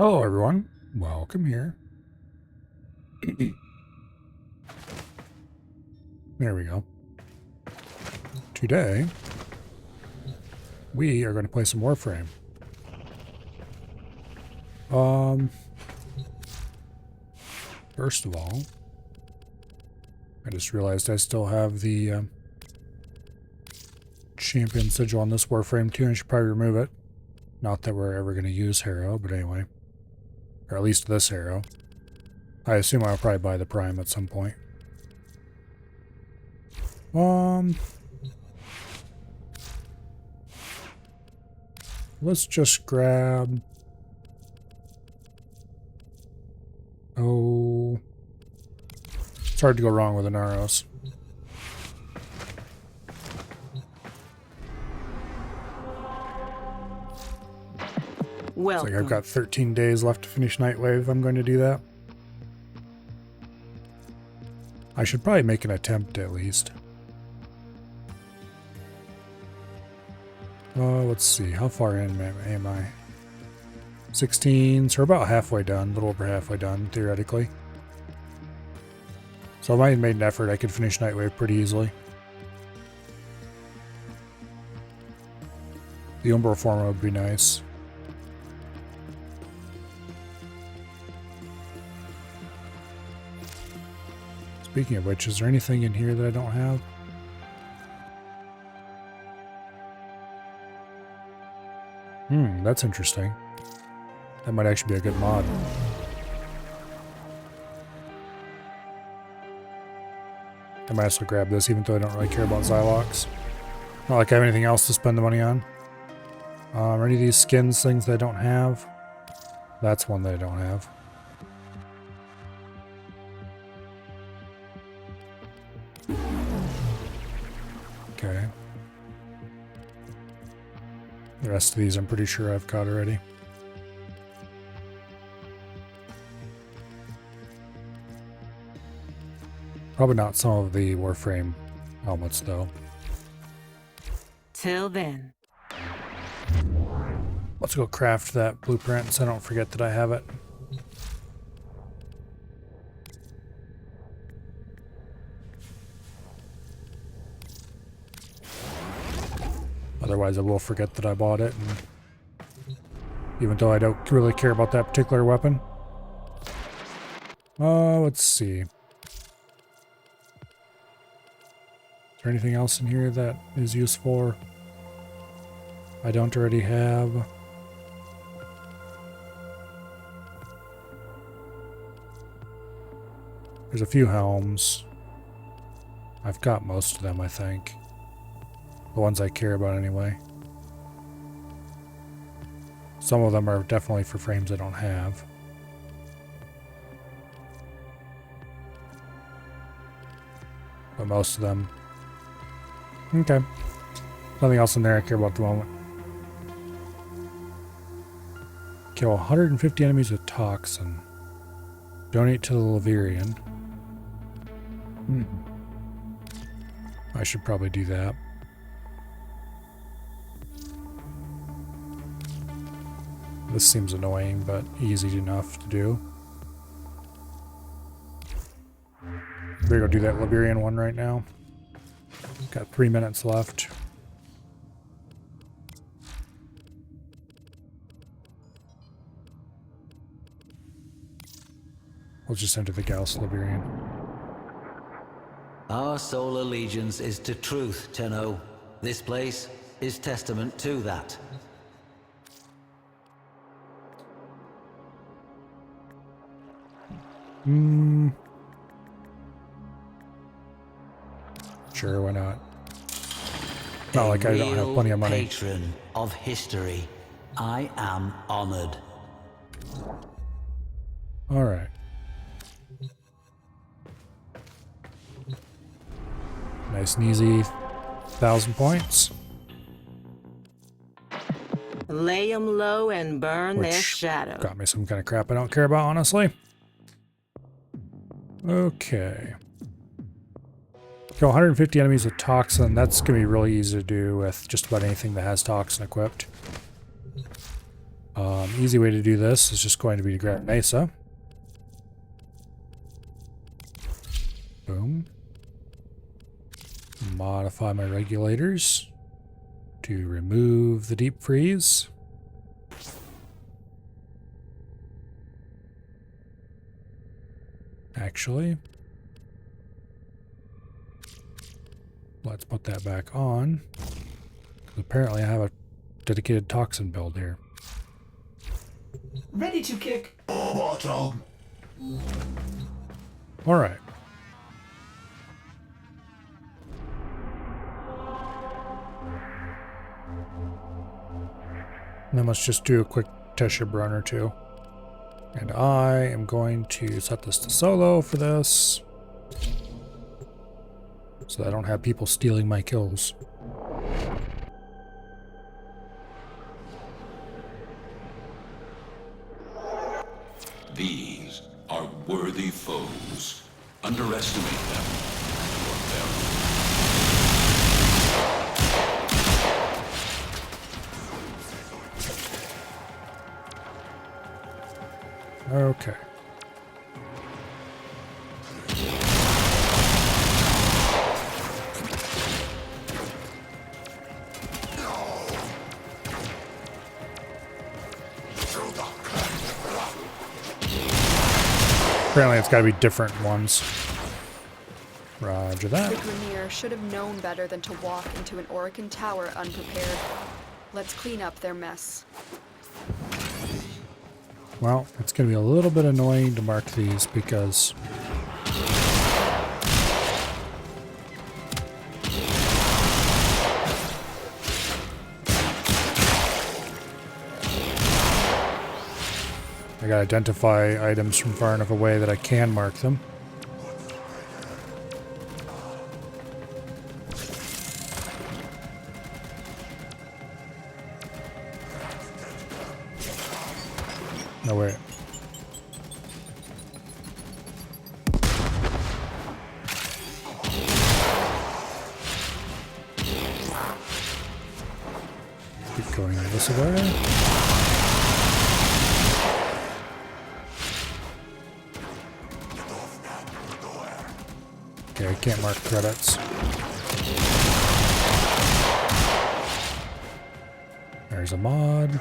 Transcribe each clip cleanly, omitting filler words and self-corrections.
Hello everyone, welcome here. There we go. Today, we are going to play some Warframe. First of all, I just realized I still have the champion sigil on this Warframe too, and I should probably remove it. Not that we're ever going to use Harrow, but anyway. Or at least this Harrow. I assume I'll probably buy the Prime at some point. Let's just grab... Oh... It's hard to go wrong with an Aros. Looks like I've got 13 days left to finish Nightwave. I'm going to do that. I should probably make an attempt at least. Let's see. How far in am I? 16, so we're about halfway done. A little over halfway done, theoretically. So if I made an effort, I could finish Nightwave pretty easily. The Umbral Former would be nice. Speaking of which, is there anything in here that I don't have? That's interesting. That might actually be a good mod. I might also grab this, even though I don't really care about Xylox. Not like I have anything else to spend the money on. Are any of these skins things that I don't have? That's one that I don't have. Okay. The rest of these I'm pretty sure I've got already. Probably not some of the Warframe helmets though. Till then. Let's go craft that blueprint so I don't forget that I have it. Otherwise I will forget that I bought it, and even though I don't really care about that particular weapon. Let's see. Is there anything else in here that is useful I don't already have? There's a few helms. I've got most of them, I think. The ones I care about anyway. Some of them are definitely for frames I don't have. But most of them... Okay. Nothing else in there I care about at the moment. Kill 150 enemies with toxin. Donate to the Laverian. I should probably do that. This seems annoying, but easy enough to do. Better go do that Liberian one right now. Got 3 minutes left. We'll just enter the Gauss Liberian. Our sole allegiance is to truth, Tenno. This place is testament to that. Sure, why not? Not like I don't have plenty of money. Patron of history. I am honored. All right. Nice and easy. 1,000 points. Lay 'em low and burn their Which shadow. got me some kind of crap I don't care about, honestly. Okay. Kill 150 enemies with toxin. That's going to be really easy to do with just about anything that has toxin equipped. Easy way to do this is just going to be to grab Mesa. Boom. Modify my regulators to remove the deep freeze. Actually, let's put that back on. Apparently I have a dedicated toxin build here. Ready to kick bottom. Alright. Then let's just do a quick Teshib run or two. And I am going to set this to solo for this, so that I don't have people stealing my kills. These are worthy foes. Underestimate them. Okay. Apparently it's got to be different ones. Roger that. The Grineer should have known better than to walk into an Orokin tower unprepared. Let's clean up their mess. Well, it's going to be a little bit annoying to mark these because I gotta identify items from far enough away that I can mark them. No, wait. Keep going this way. Okay, I can't mark credits. There's a mod.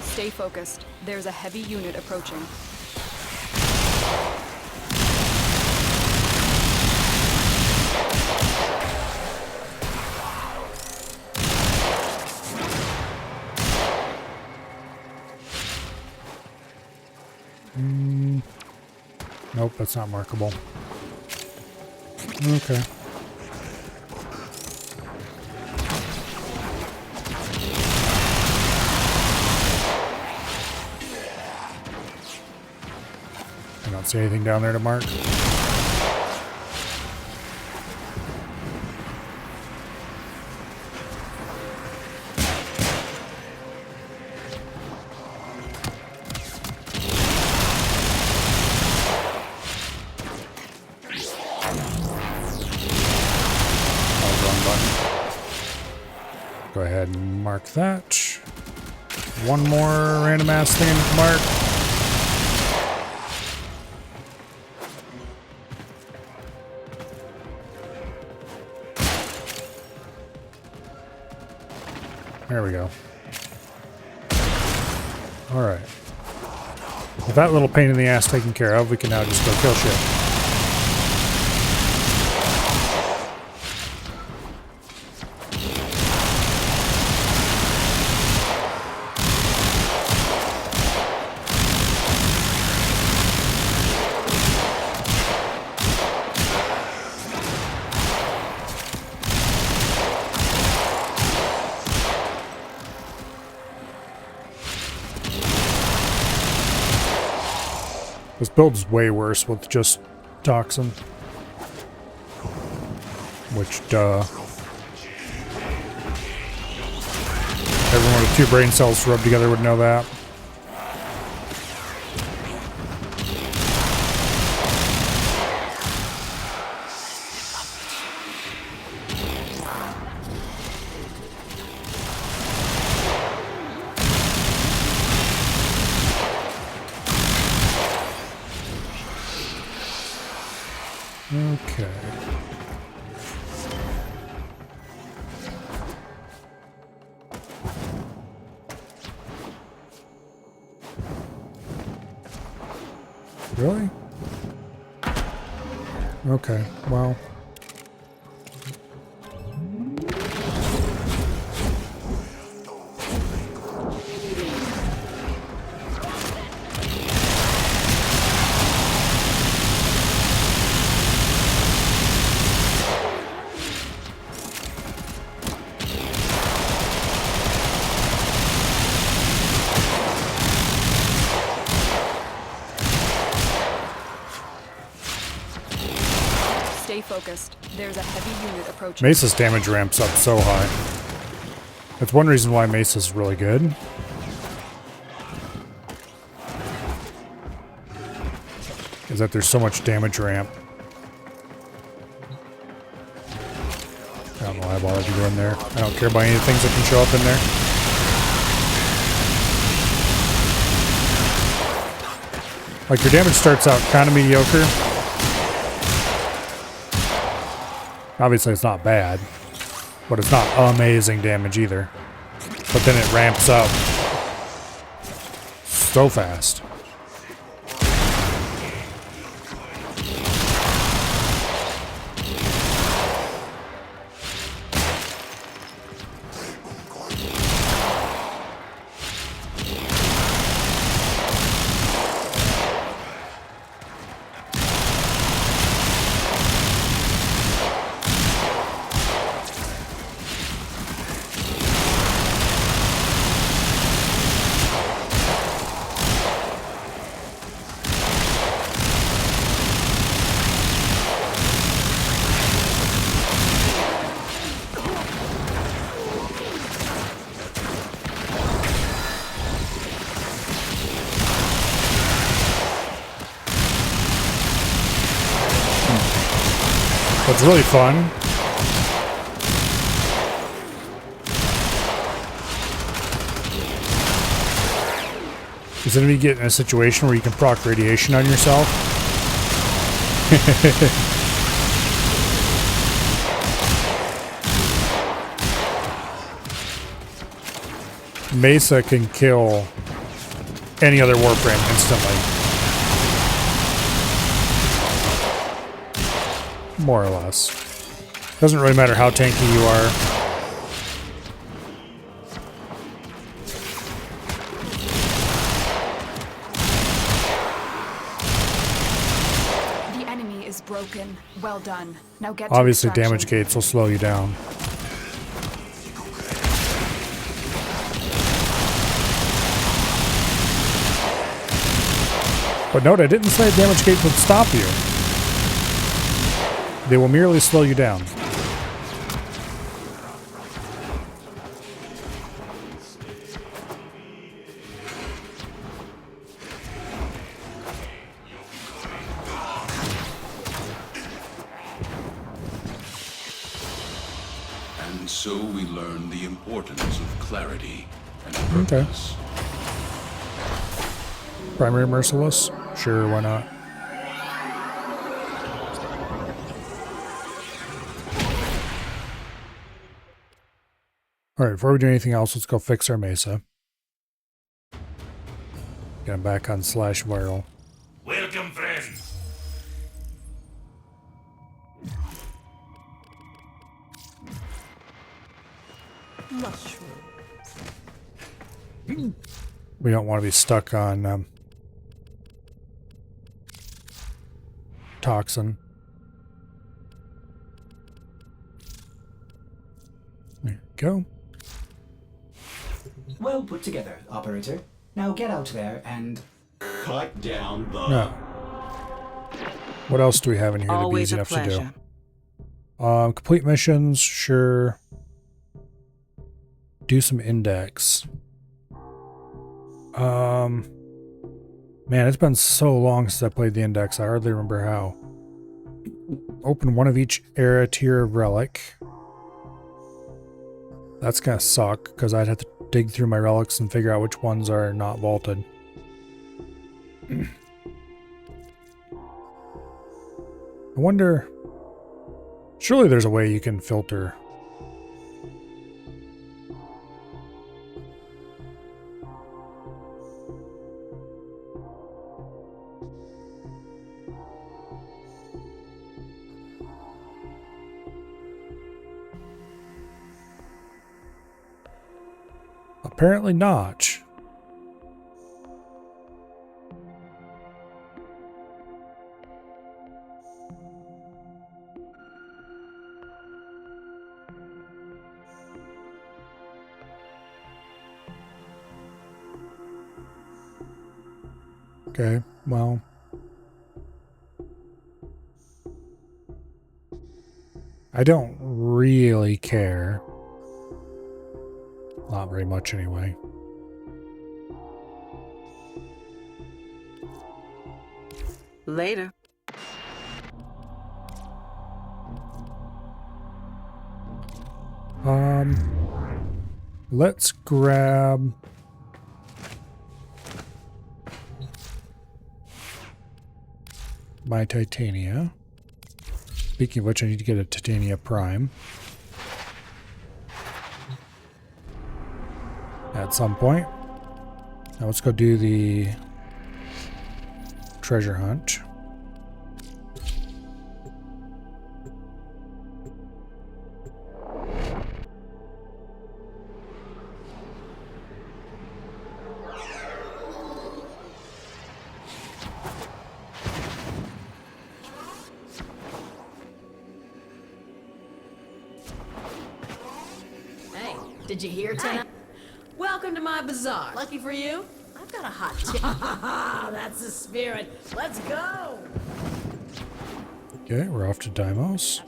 Stay focused. There's a heavy unit approaching. Nope, that's not markable. Okay. I don't see anything down there to mark. Go ahead and mark that. One more random ass thing to mark. There we go. Alright. With that little pain in the ass taken care of, we can now just go kill shit. This build is way worse with just Toxin. Which, duh. Everyone with 2 brain cells rubbed together would know that. Okay. Really? Okay, well. Stay focused. There's a heavy unit approaching. Mesa's damage ramps up so high. That's one reason why Mesa's really good. Is that there's so much damage ramp. I don't know why I bothered to go in there. I don't care about any things that can show up in there. Like, your damage starts out kind of mediocre. Obviously, it's not bad, but it's not amazing damage either. But then it ramps up so fast. What's really fun is then you get in a situation where you can proc radiation on yourself. Mesa can kill any other Warframe instantly. More or less. Doesn't really matter how tanky you are. The enemy is broken. Well done. Now get to Obviously, extraction. damage gates will slow you down. But note, I didn't say damage gates would stop you. They will merely slow you down. And so we learn the importance of clarity and purpose. Primary Merciless? Sure, why not? Alright, before we do anything else, let's go fix our Mesa. Get him back on slash viral. Welcome, friends. We don't want to be stuck on toxin. There you go. Well put together, operator. Now get out there and... Cut down the... No. What else do we have in here that'd be Always easy a enough pleasure. to do? Complete missions, sure. Do some index. Man, it's been so long since I played the index, I hardly remember how. Open one of each era tier of relic. That's gonna suck, because I'd have to dig through my relics and figure out which ones are not vaulted. I wonder... Surely there's a way you can filter. Apparently not. Okay, well. I don't really care. Not very much anyway. Later. Let's grab my Titania. Speaking of which, I need to get a Titania Prime at some point. Now let's go do the treasure hunt. Hey, did you hear, Tina? Welcome to my bazaar. Lucky for you, I've got a hot tip. That's the spirit. Let's go. Okay, we're off to Deimos.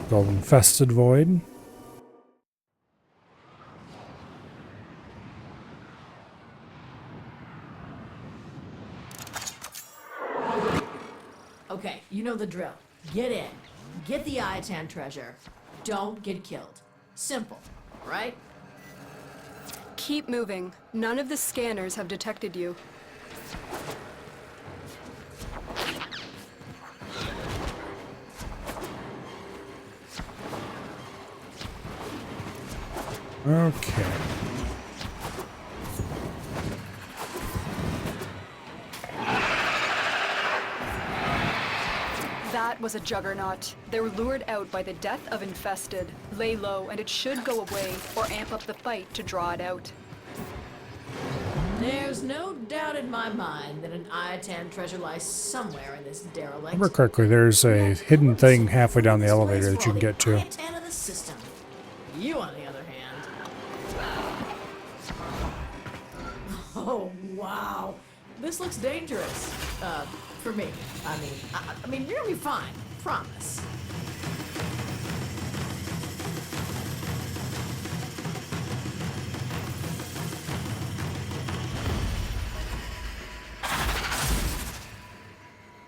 Golden Infested Void. Okay, you know the drill. Get in. Get the Iatan treasure. Don't get killed. Simple, right? Keep moving. None of the scanners have detected you. Okay. That was a juggernaut. They were lured out by the death of Infested. Lay low and it should go away, or amp up the fight to draw it out. There's no doubt in my mind that an Iatan treasure lies somewhere in this derelict. Remember correctly, there's a hidden thing halfway down the elevator that you can get to. Iatan of the system. You, on the other hand. Oh, wow. This looks dangerous. For me. I mean, you're gonna be fine. Promise.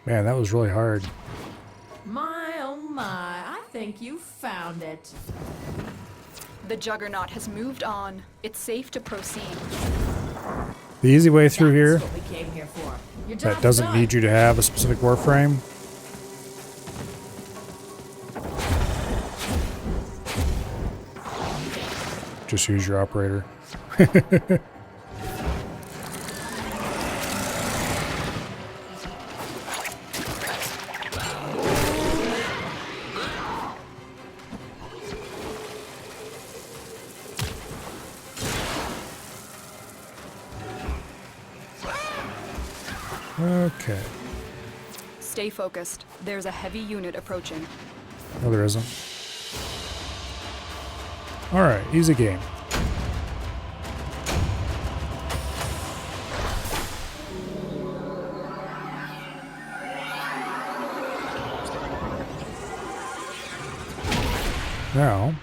Man, that was really hard. My, oh my. I think you found it. The juggernaut has moved on. It's safe to proceed. The easy way through here, That's what we came here for. Your that job's doesn't done. need you to have a specific Warframe. Just use your operator. Okay. Stay focused. There's a heavy unit approaching. No, there isn't. Alright, easy game. Now,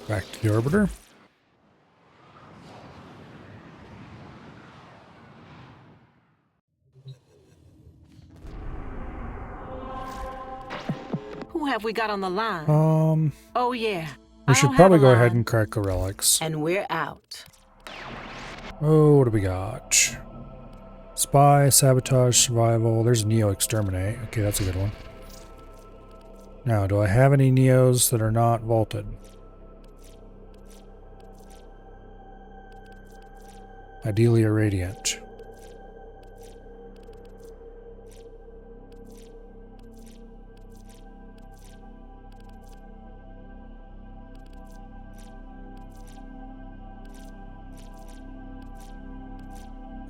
back to the orbiter. Who have we got on the line? Oh, yeah. We should probably go ahead and crack the relics. And we're out. Oh, what do we got? Spy, sabotage, survival. There's Neo exterminate. Okay, that's a good one. Now, do I have any Neos that are not vaulted? Ideally a radiant.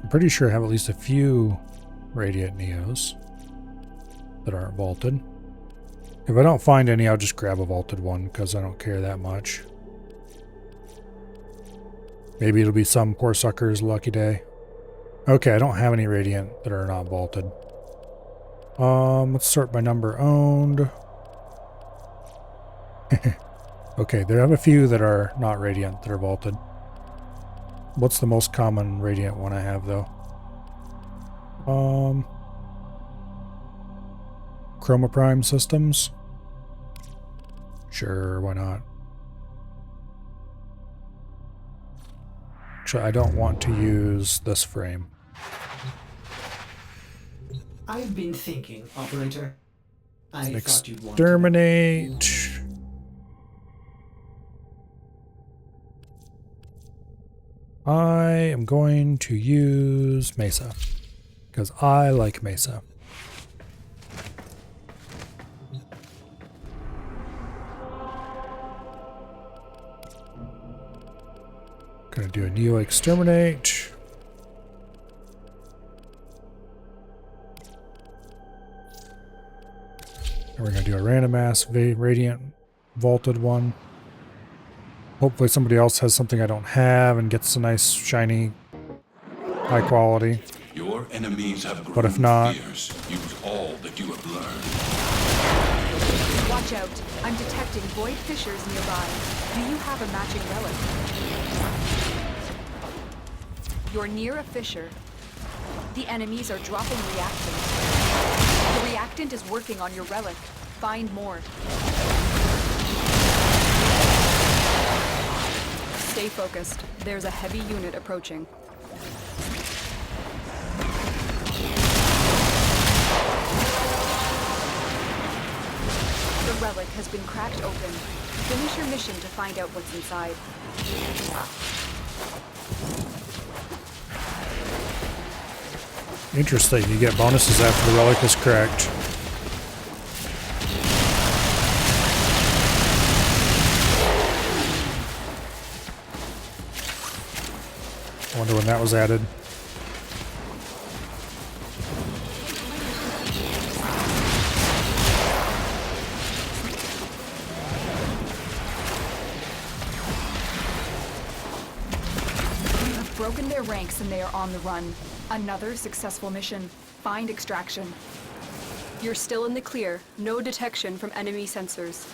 I'm pretty sure I have at least a few Radiant Neos that aren't vaulted. If I don't find any, I'll just grab a vaulted one because I don't care that much. Maybe it'll be some poor sucker's lucky day. Okay, I don't have any Radiant that are not vaulted. Let's sort by number owned. Okay, there have a few that are not Radiant that are vaulted. What's the most common Radiant one I have, though? Chroma Prime systems? Sure, why not? Actually, I don't want to use this frame. I've been thinking, Operator. I thought you'd want to. Exterminate. I am going to use Mesa because I like Mesa. Gonna do a Neo exterminate. And we're gonna do a random ass radiant vaulted one. Hopefully somebody else has something I don't have and gets a nice, shiny, high quality. Your enemies have grown But if not, fierce. Use all that you have learned. Watch out. I'm detecting void fissures nearby. Do you have a matching relic? You're near a fissure. The enemies are dropping reactant. The reactant is working on your relic. Find more. Stay focused. There's a heavy unit approaching. The relic has been cracked open. Finish your mission to find out what's inside. interesting. You get bonuses after the relic is cracked. I wonder when that was added. Broken their ranks and they are on the run. Another successful mission. Find extraction. You're still in the clear. No detection from enemy sensors.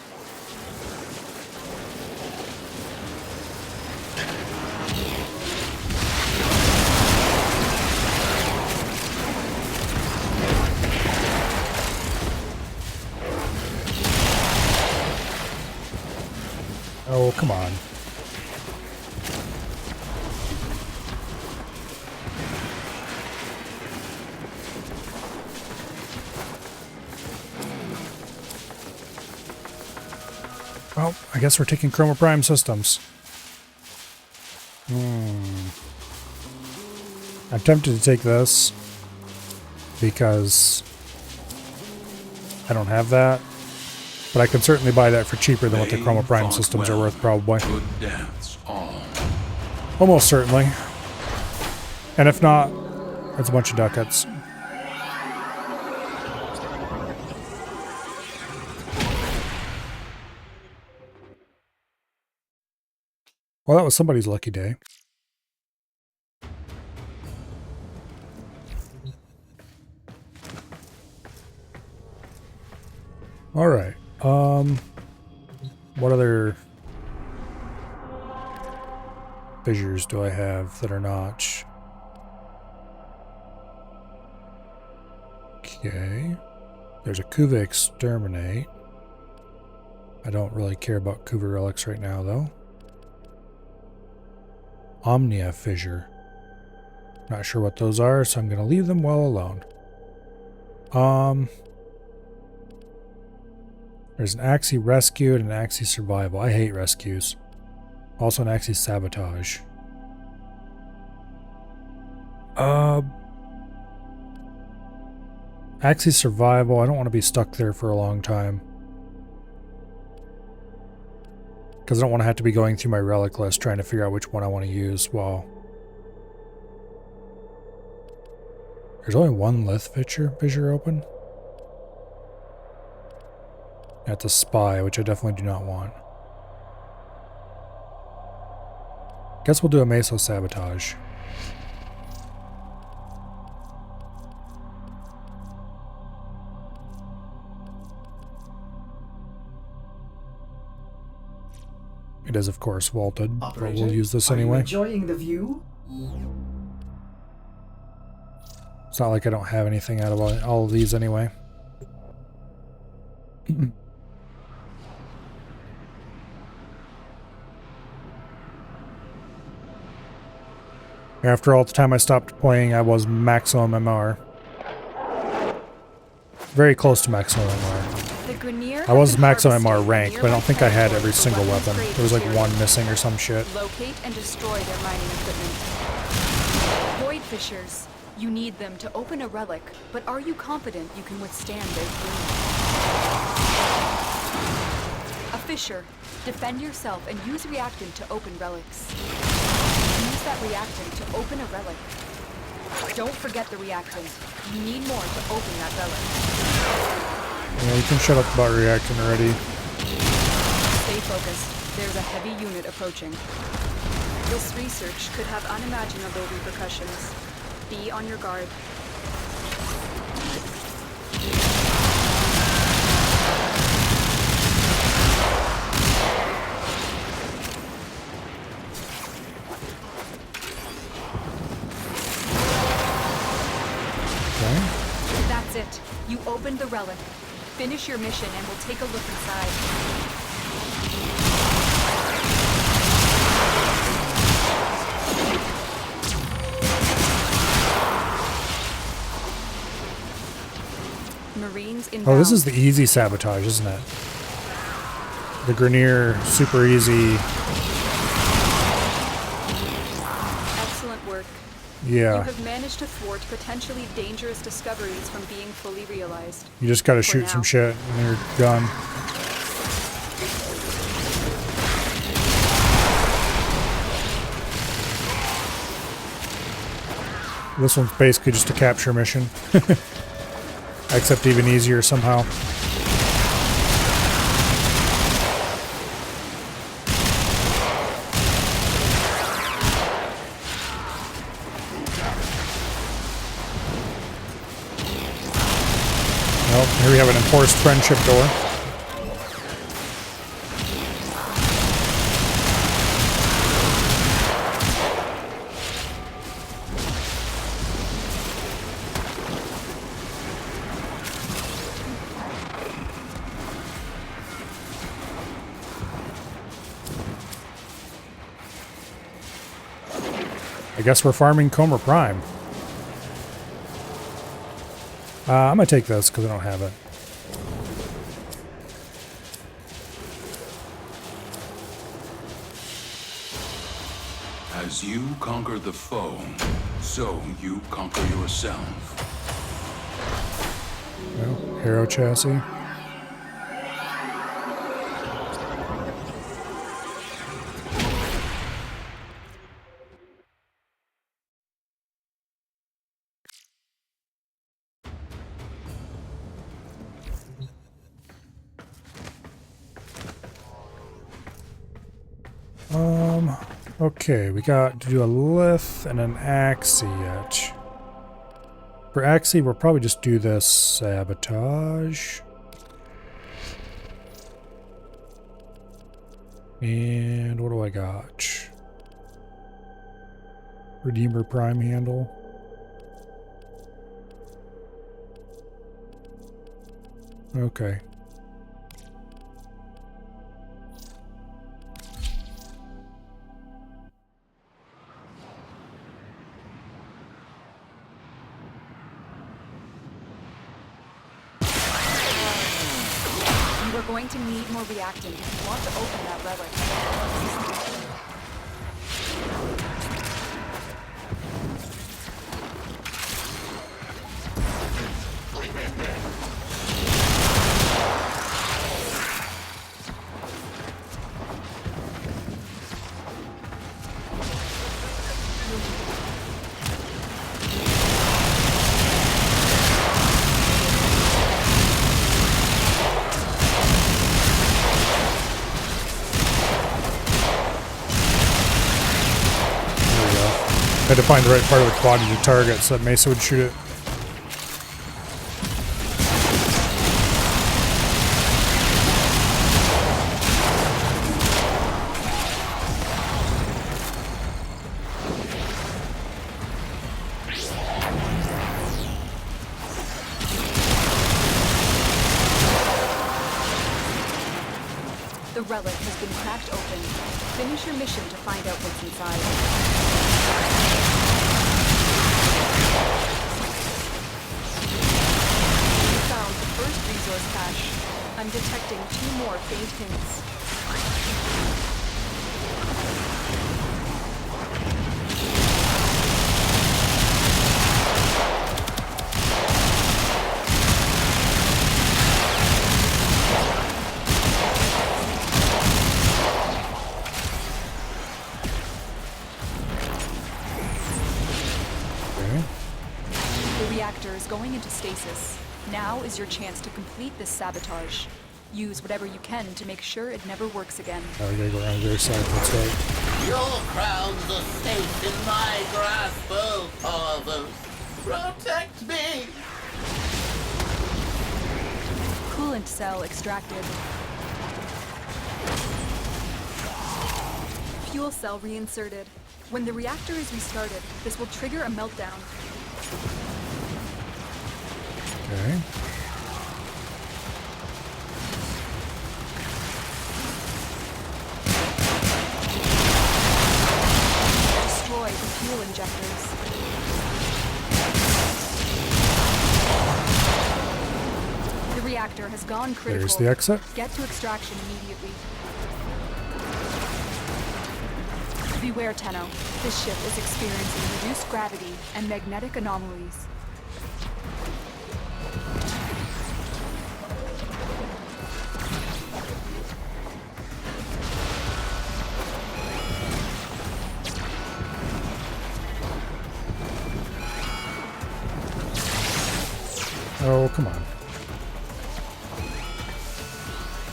Oh, come on. Well, I guess we're taking Chroma Prime systems. I'm tempted to take this because I don't have that, but I can certainly buy that for cheaper than what the Chroma Prime systems are worth, probably. Good dance on. Almost certainly. And if not, it's a bunch of ducats. Well, that was somebody's lucky day. All right. What other fissures do I have that are not? Okay. There's a Kuva exterminate. I don't really care about Kuva relics right now, though. Omnia Fissure. Not sure what those are, so I'm going to leave them well alone. There's an Axie Rescue and an Axie Survival. I hate rescues. Also an Axie Sabotage. Axie Survival. I don't want to be stuck there for a long time. Because I don't want to have to be going through my relic list trying to figure out which one I want to use while... There's only one Lith fissure open. That's a Spy, which I definitely do not want. Guess we'll do a Meso Sabotage. It is, of course, vaulted, but we'll use this anyway. Are you enjoying the view? It's not like I don't have anything out of all of these anyway. After all the time I stopped playing, I was maximum MR. Very close to maximum MR. The Grineer I was have been maximum harvesting MR rank, but I don't think I had every single weapon. trade There was like materials. one missing or some shit. Locate and destroy their mining equipment. Void fissures. You need them to open a relic, but are you confident you can withstand their fury? A fissure. Defend yourself and use reactant to open relics. Use that reactant to open a relic. Don't forget the reactant. You need more to open that relic. Yeah, you can shut up about reacting already. Stay focused. There's a heavy unit approaching. This research could have unimaginable repercussions. Be on your guard. Okay. That's it. You opened the relic. Finish your mission and we'll take a look inside. Marines inbound. Oh, this is the easy sabotage, isn't it? The Grineer, super easy. Excellent work. You Yeah, have managed to thwart potentially dangerous discoveries from being fully realized. you just gotta For shoot some now. shit and you're done. This one's basically just a capture mission. Except even easier somehow. Well, here we have an enforced friendship door. I guess we're farming Comer Prime. I'm gonna take this because I don't have it. As you conquer the foe, so you conquer yourself. Well, Hero chassis. Okay, we got to do a Lith and an Axie yet. For Axie, we'll probably just do this sabotage. And what do I got? Redeemer Prime handle. Okay. You're going to need more reactant if you want to open that relic. Had to find the right part of the quad to target so that Mesa would shoot it. The relic has been cracked open. Finish your mission to find out what's inside. You found the first resource cache. I'm detecting 2 more faint hints. The reactor is going into stasis. Now is your chance to complete this sabotage. Use whatever you can to make sure it never works again. Oh, we gotta go around their side, that's right. Your crowns are safe in my grasp, oh Parvus. Protect me! Coolant cell extracted. Fuel cell reinserted. When the reactor is restarted, this will trigger a meltdown. Okay. Destroy the fuel injectors. The reactor has gone critical. There's the exit. Get to extraction immediately. Beware, Tenno. This ship is experiencing reduced gravity and magnetic anomalies. Oh, come on.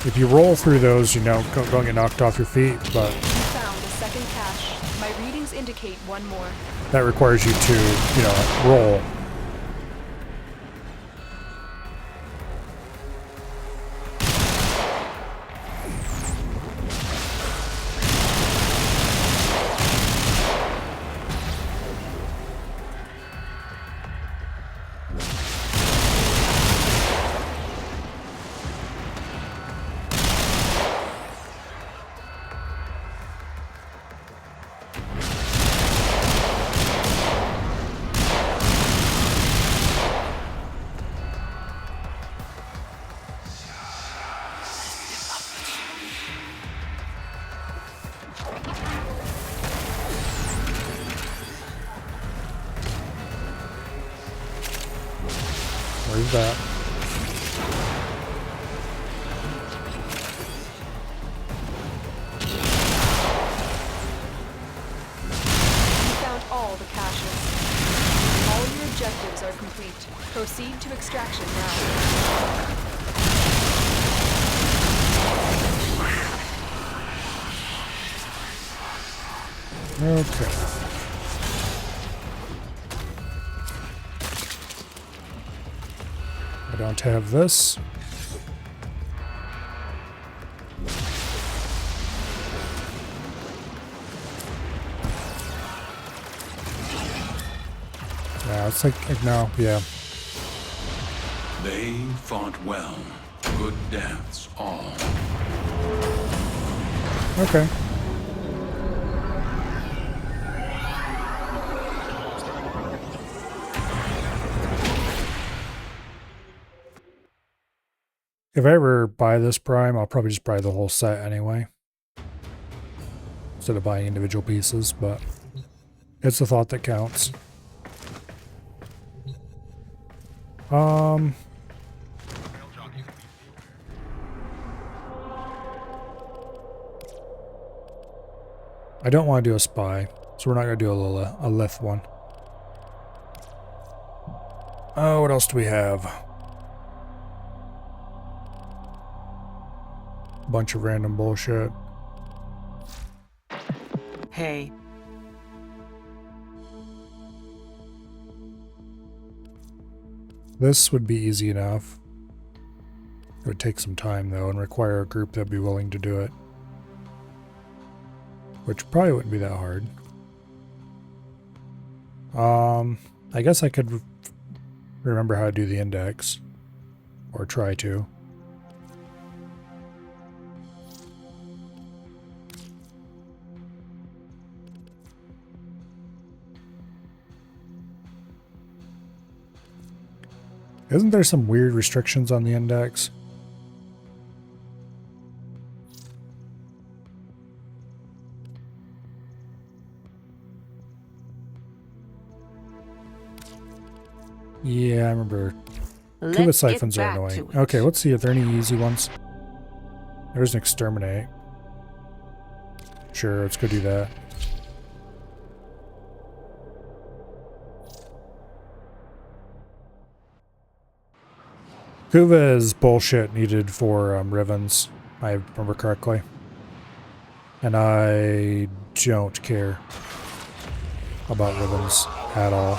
If you roll through those, you know, don't get knocked off your feet, but You found a second cache. My readings indicate 1 more. that requires you to, you know, roll. Where's that? You found all the caches. All your objectives are complete. Proceed to extraction now. Okay. I don't have this. Yeah, it's like no, yeah. They fought well. Good deaths all. Okay. If I ever buy this Prime, I'll probably just buy the whole set anyway. Instead of buying individual pieces, but it's the thought that counts. I don't want to do a spy, so we're not going to do a lith one. Oh, what else do we have? Bunch of random bullshit. Hey. This would be easy enough. It would take some time though and require a group that'd be willing to do it. Which probably wouldn't be that hard. I guess I could remember how to do the index. Or try to. Isn't there some weird restrictions on the index? Yeah, I remember. Cuba Let's get siphons are back annoying. to it. Okay, let's see if there are any easy ones. There's an exterminate. Sure, let's go do that. Kuva is bullshit needed for Rivens, I remember correctly. And I don't care about Rivens at all.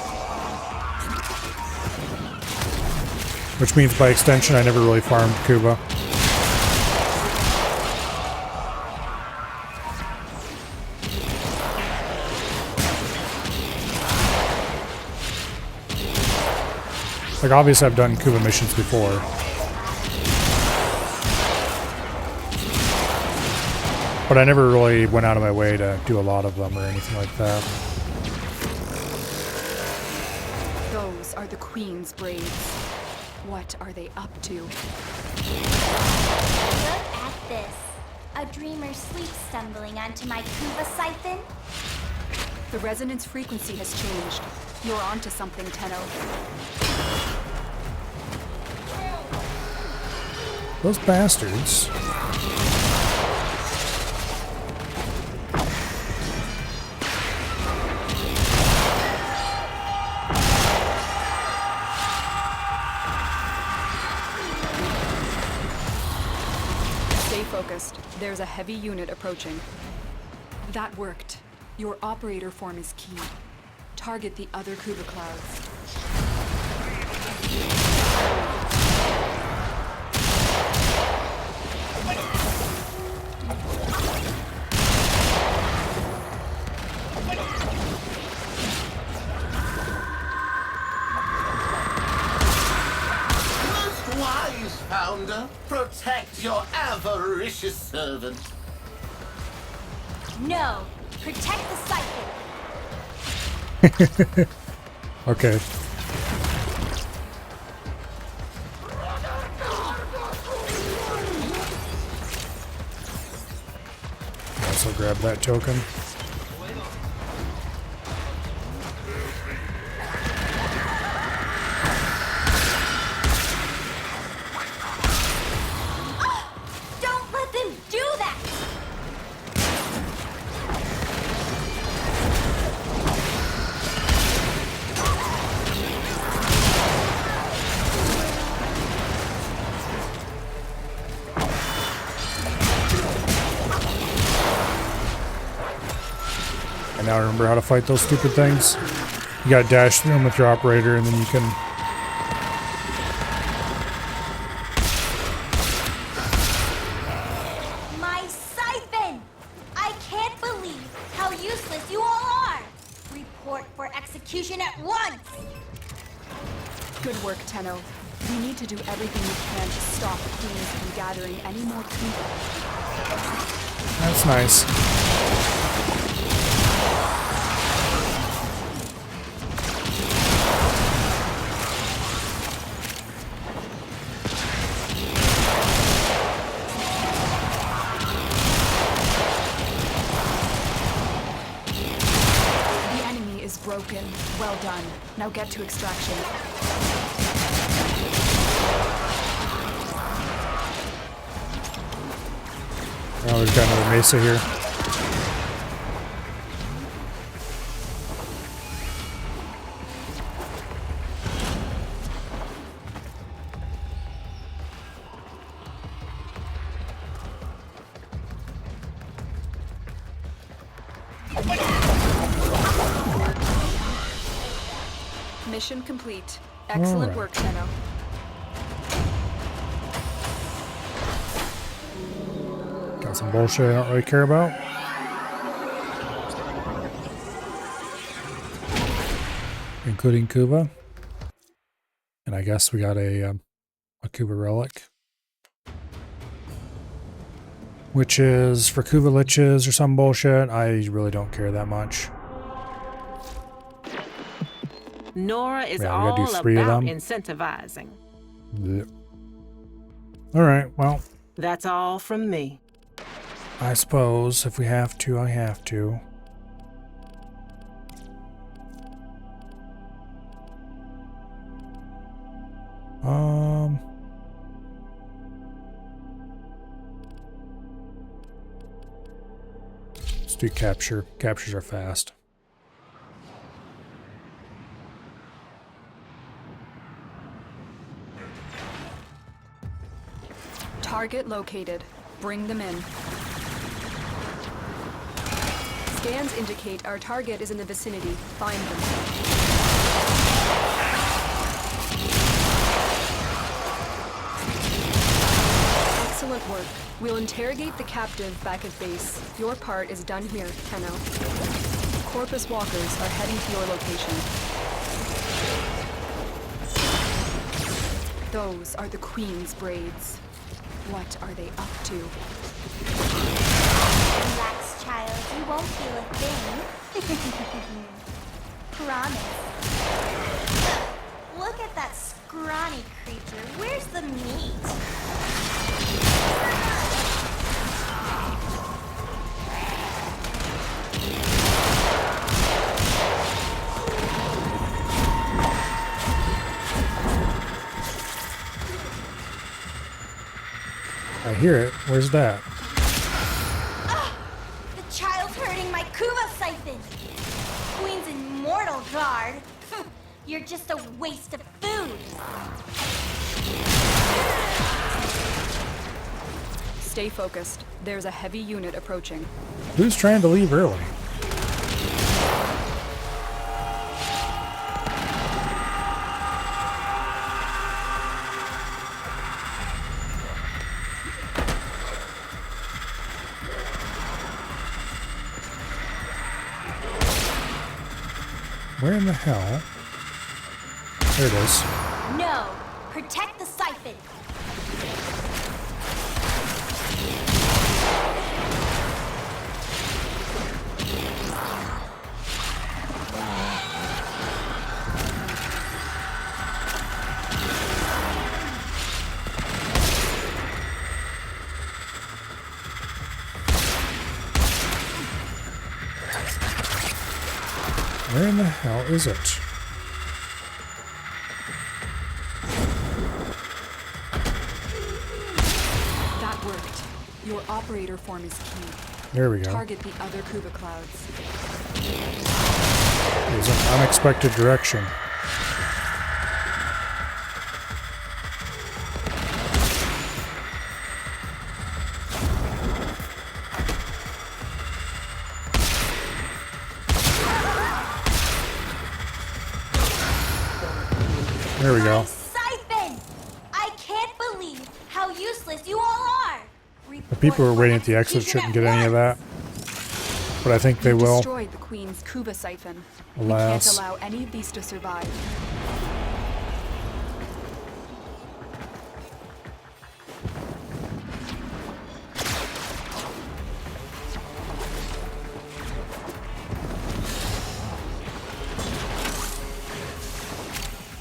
Which means by extension I never really farmed Kuva. Like, obviously I've done Kuva missions before. But I never really went out of my way to do a lot of them or anything like that. Those are the Queen's braids. What are they up to? Look at this. A dreamer sleep stumbling onto my Kuva siphon. The resonance frequency has changed. You're onto something, Tenno. Those bastards. Stay focused. There's a heavy unit approaching. That worked. Your operator form is key. Target the other Kuva clouds. Most wise founder, protect your avaricious servant. No, protect the siphon. Okay. Also grab that token. Don't let them do that! I now remember how to fight those stupid things. You gotta dash through them with your operator and then you can... My siphon! I can't believe how useless you all are! Report for execution at once! Good work, Tenno. We need to do everything we can to stop the Queens from gathering any more Kuva. That's nice. broken. Well done. Now get to extraction. Oh, we've got another mesa here. Mission complete. Excellent work, Tenno. Got some bullshit I don't really care about. Including Kuva. And I guess we got a Kuva relic. Which is for Kuva liches or some bullshit. I really don't care that much. Nora is Yeah, we gotta do all 3 of about them. incentivizing. Blech. Alright, well, That's all from me. I suppose if we have to, I have to. Let's do capture. Captures are fast. Target located. Bring them in. Scans indicate our target is in the vicinity. Find them. Excellent work. We'll interrogate the captive back at base. Your part is done here, Tenno. Corpus walkers are heading to your location. Those are the Queen's braids. What are they up to? Relax, child. You won't feel a thing. Promise. Look at that scrawny creature. Where's the meat? I hear it. Where's that? The child's hurting my Kuva siphon. Queen's immortal guard. You're just a waste of food. Stay focused. There's a heavy unit approaching. Who's trying to leave early? Where in the hell? There it is. No. Protect the siphon. Where in the hell is it? That worked. Your operator form is key. There we go. Target the other Kuva clouds. It was an unexpected direction. There we go. Siphon! I can't believe how useless you all are. The people who are waiting at the exit shouldn't get any of that. But I think they You will. destroyed the Queen's Kuva siphon. Alas. We can't allow any of these to survive.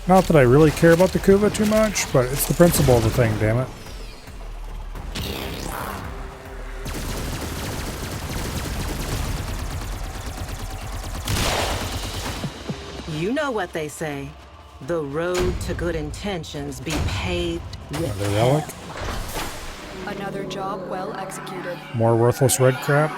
Not that I really care about the Kuva too much, but it's the principle of the thing, damn it. You know what they say. The road to good intentions be paved with Another relic. Another job well executed. More worthless red crap.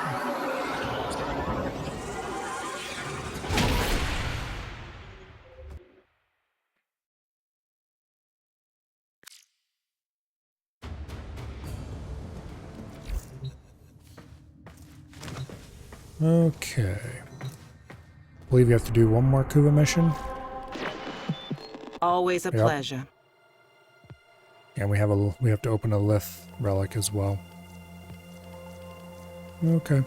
Okay. I believe you have to do one more Kuva mission. always a Yep. pleasure. And we have to open a Lith relic as well. Okay.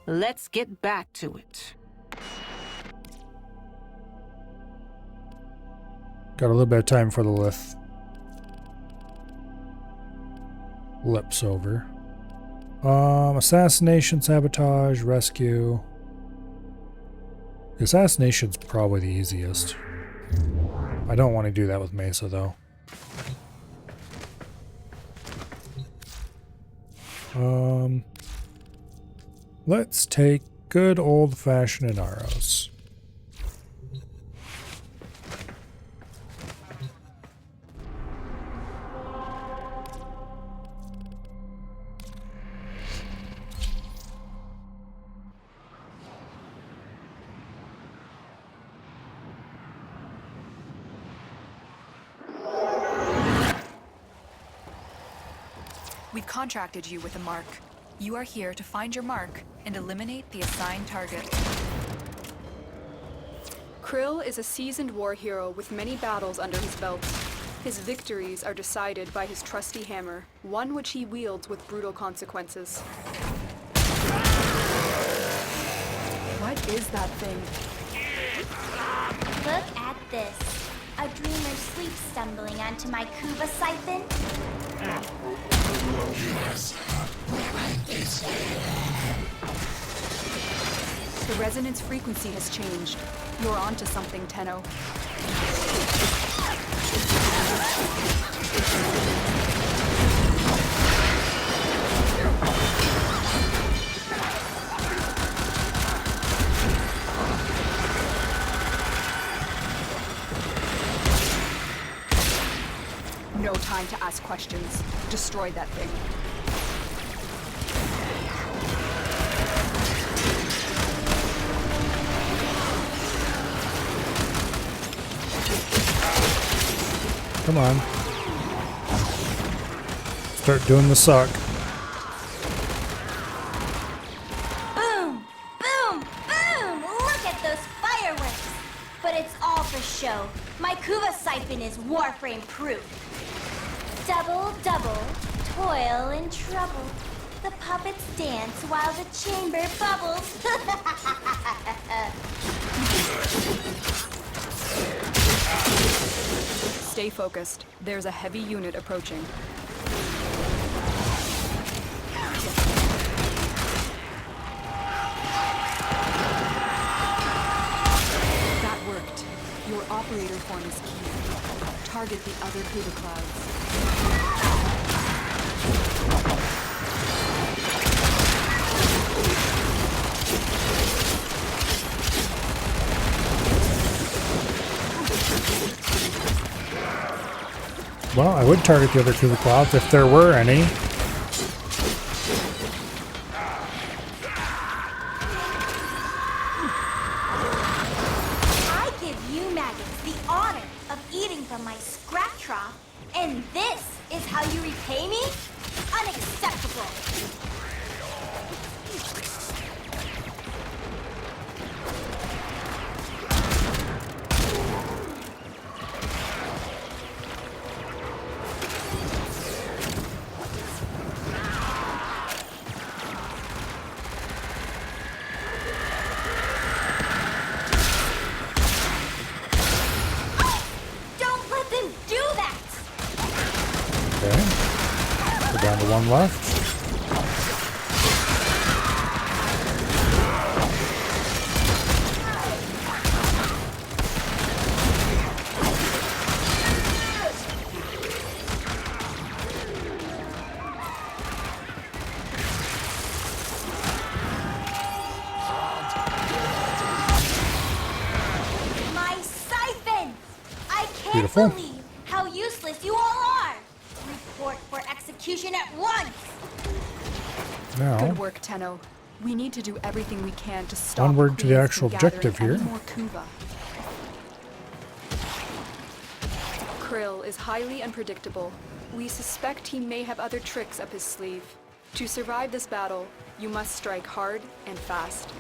Let's get back to it. Got a little bit of time for the Lith. Lips over. Assassination, sabotage, rescue. The assassination's probably the easiest. I don't want to do that with Mesa though. Let's take good old-fashioned Inaros. We've contracted you with a mark. You are here to find your mark and eliminate the assigned target. Krill is a seasoned war hero with many battles under his belt. His victories are decided by his trusty hammer, one which he wields with brutal consequences. What is that thing? Look at this. A dreamer sleeps stumbling onto my Kuva siphon. The resonance frequency has changed. You're onto something, Tenno. No time to ask questions. Destroy that thing. Come on. Start doing the suck. Boom! Boom! Boom! Look at those fireworks! But it's all for show. My Kuva siphon is Warframe proof. Double, double, toil and trouble. The puppets dance while the chamber bubbles. Stay focused. There's a heavy unit approaching. That worked. Your operator form is key. Target the other Kuva clouds. Well, I would target the other two clouds if there were any. I give you maggots the honor of eating from my scrap trough, and this is how you repay me? Unacceptable! Don't let them do that! Okay. We're down to one left. Beautiful. believe how useless you all are. Report for execution at once. Now, Good work, Tenno. We need to do everything we can to stop onward to the Queens actual from gathering objective here. any more Kuva. Krill is highly unpredictable. We suspect he may have other tricks up his sleeve. To survive this battle, you must strike hard and fast.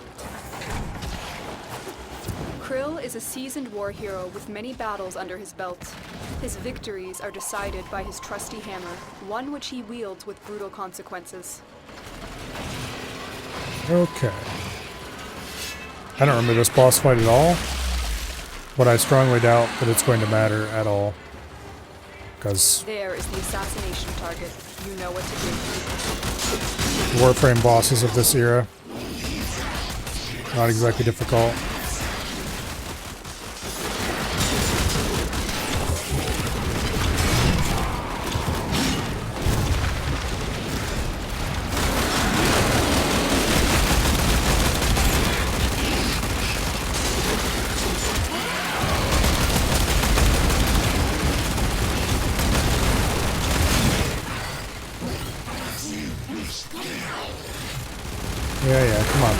Krill is a seasoned war hero with many battles under his belt. His victories are decided by his trusty hammer, one which he wields with brutal consequences. okay. I don't remember this boss fight at all, but I strongly doubt that it's going to matter at all. Because There is the assassination target. You know what to do. the Warframe bosses of this era, not exactly difficult. Yeah, come on.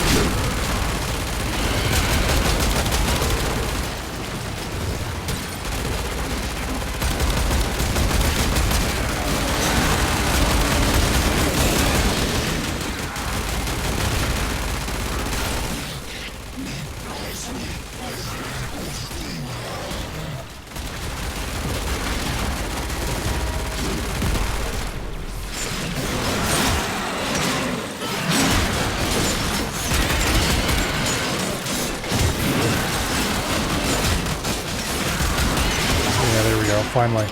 Yeah, there we go, finally.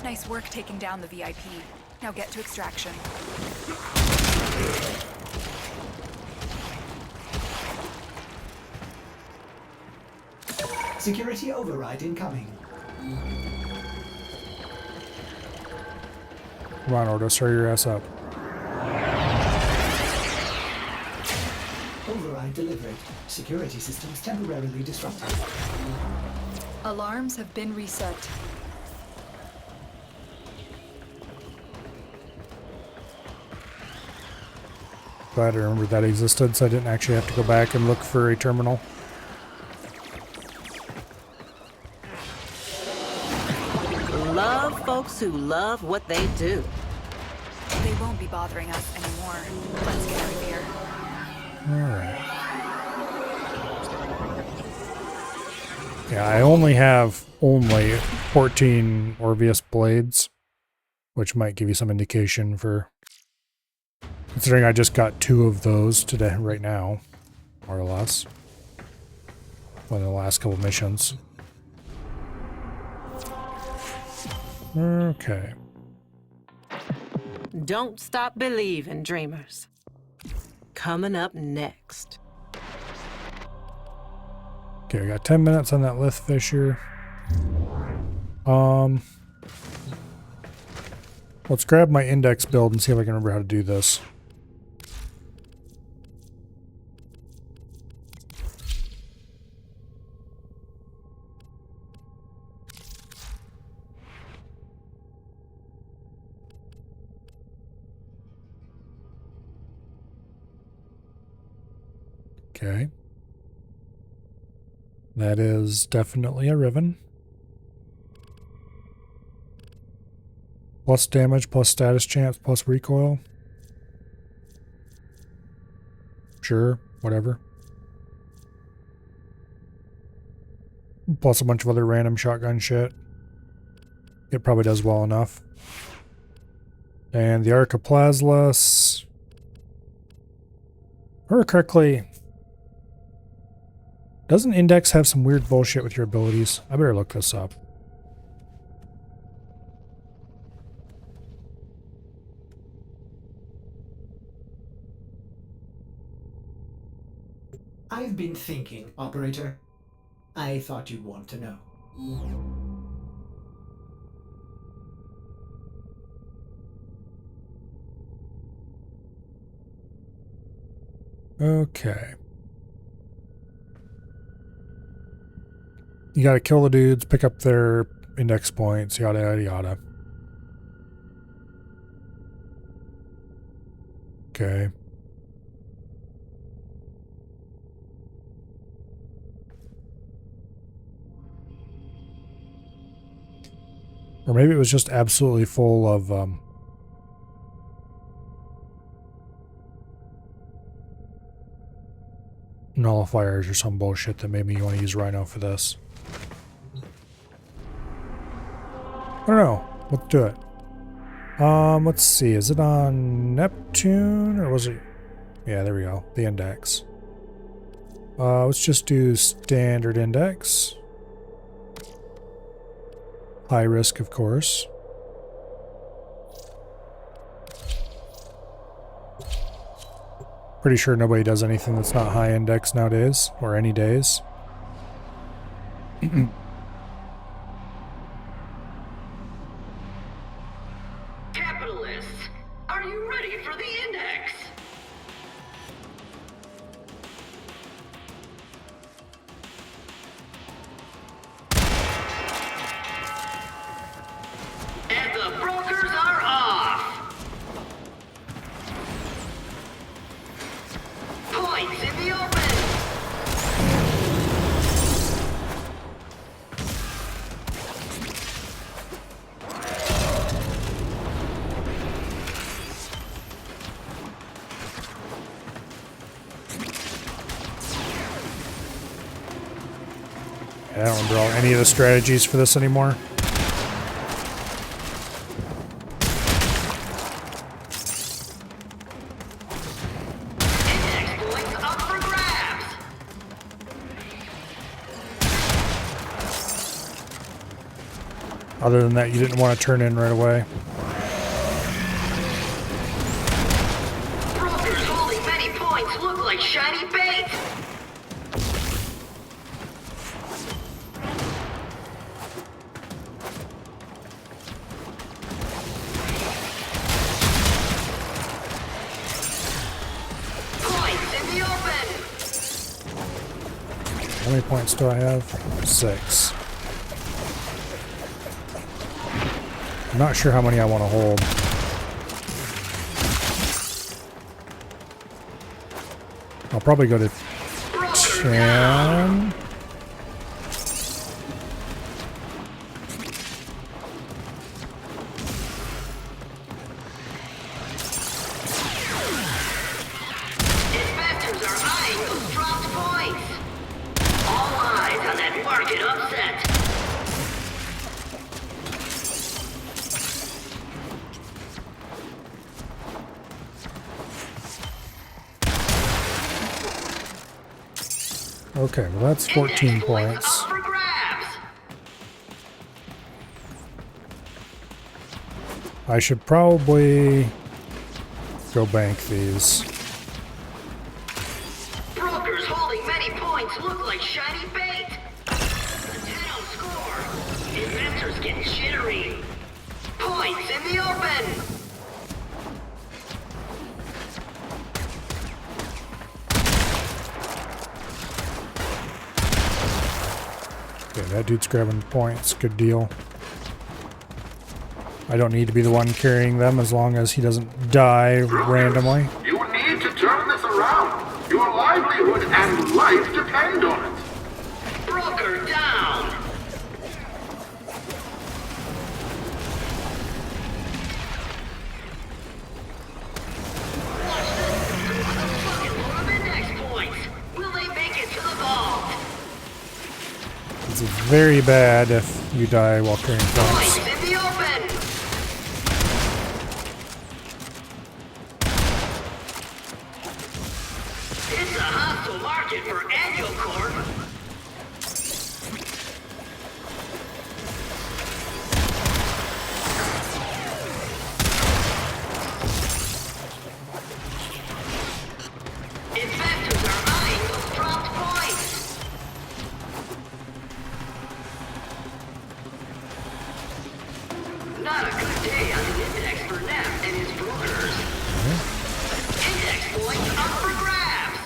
Nice work taking down the VIP. Now get to extraction. Security override incoming. Come on, Ordo, stir your ass up. Override delivered. Security systems temporarily disrupted. Alarms have been reset. Glad I remembered that existed, so I didn't actually have to go back and look for a terminal. Love folks who love what they do. They won't be bothering us anymore. Let's get out of here. Alright. Yeah, I only have 14 Orvius blades, which might give you some indication for... Considering I just got 2 of those today, right now, more or less. One of the last couple missions. Okay. Don't stop believing, dreamers. Coming up next. Okay, I got 10 minutes on that Lith Fisher. Let's grab my index build and see if I can remember how to do this. Okay. That is definitely a Riven. Plus damage, plus status chance, plus recoil. Sure, whatever. Plus a bunch of other random shotgun shit. It probably does well enough. And the Archiplasmus. If I remember correctly, doesn't Index have some weird bullshit with your abilities? I better look this up. I've been thinking, Operator. I thought you'd want to know. Okay. You gotta kill the dudes, pick up their index points, yada yada yada. Okay. Or maybe it was just absolutely full of nullifiers or some bullshit that made me want to use Rhino for this. I don't know. Let's do it. Let's see. Is it on Neptune or was it? Yeah, there we go. The index. Let's just do standard index. High risk, of course. Pretty sure nobody does anything that's not high index nowadays, or any days. Capitalists, are you ready for the index? And the brokers are off. Points in the open. I don't remember any of the strategies for this anymore. Index points up for grabs. Other than that, you didn't want to turn in right away. Brokers holding many points look like shiny bait. Points in the open. How many points do I have? 6. I'm not sure how many I want to hold. I'll probably go to 10. Investors are eyeing those dropped points. All eyes on that market upset. Okay, well that's 14 points. Up for grabs. I should probably go bank these. Brokers holding many points look like shiny bait. The 10-0 score. Investors getting jittery. Points in the open. Okay, that dude's grabbing points. Good deal. I don't need to be the one carrying them as long as he doesn't die randomly. You need to turn this around. Your livelihood and life depend on it. Broker down. Watch this. A bucket full of index points. Will they make it to the vault? It's very bad if you die while carrying points. Points in the open. It's a hostile market for annual corp. Investors are eyeing those dropped points. Not a good day on the index for Neff and his brokers. Index points up for grabs.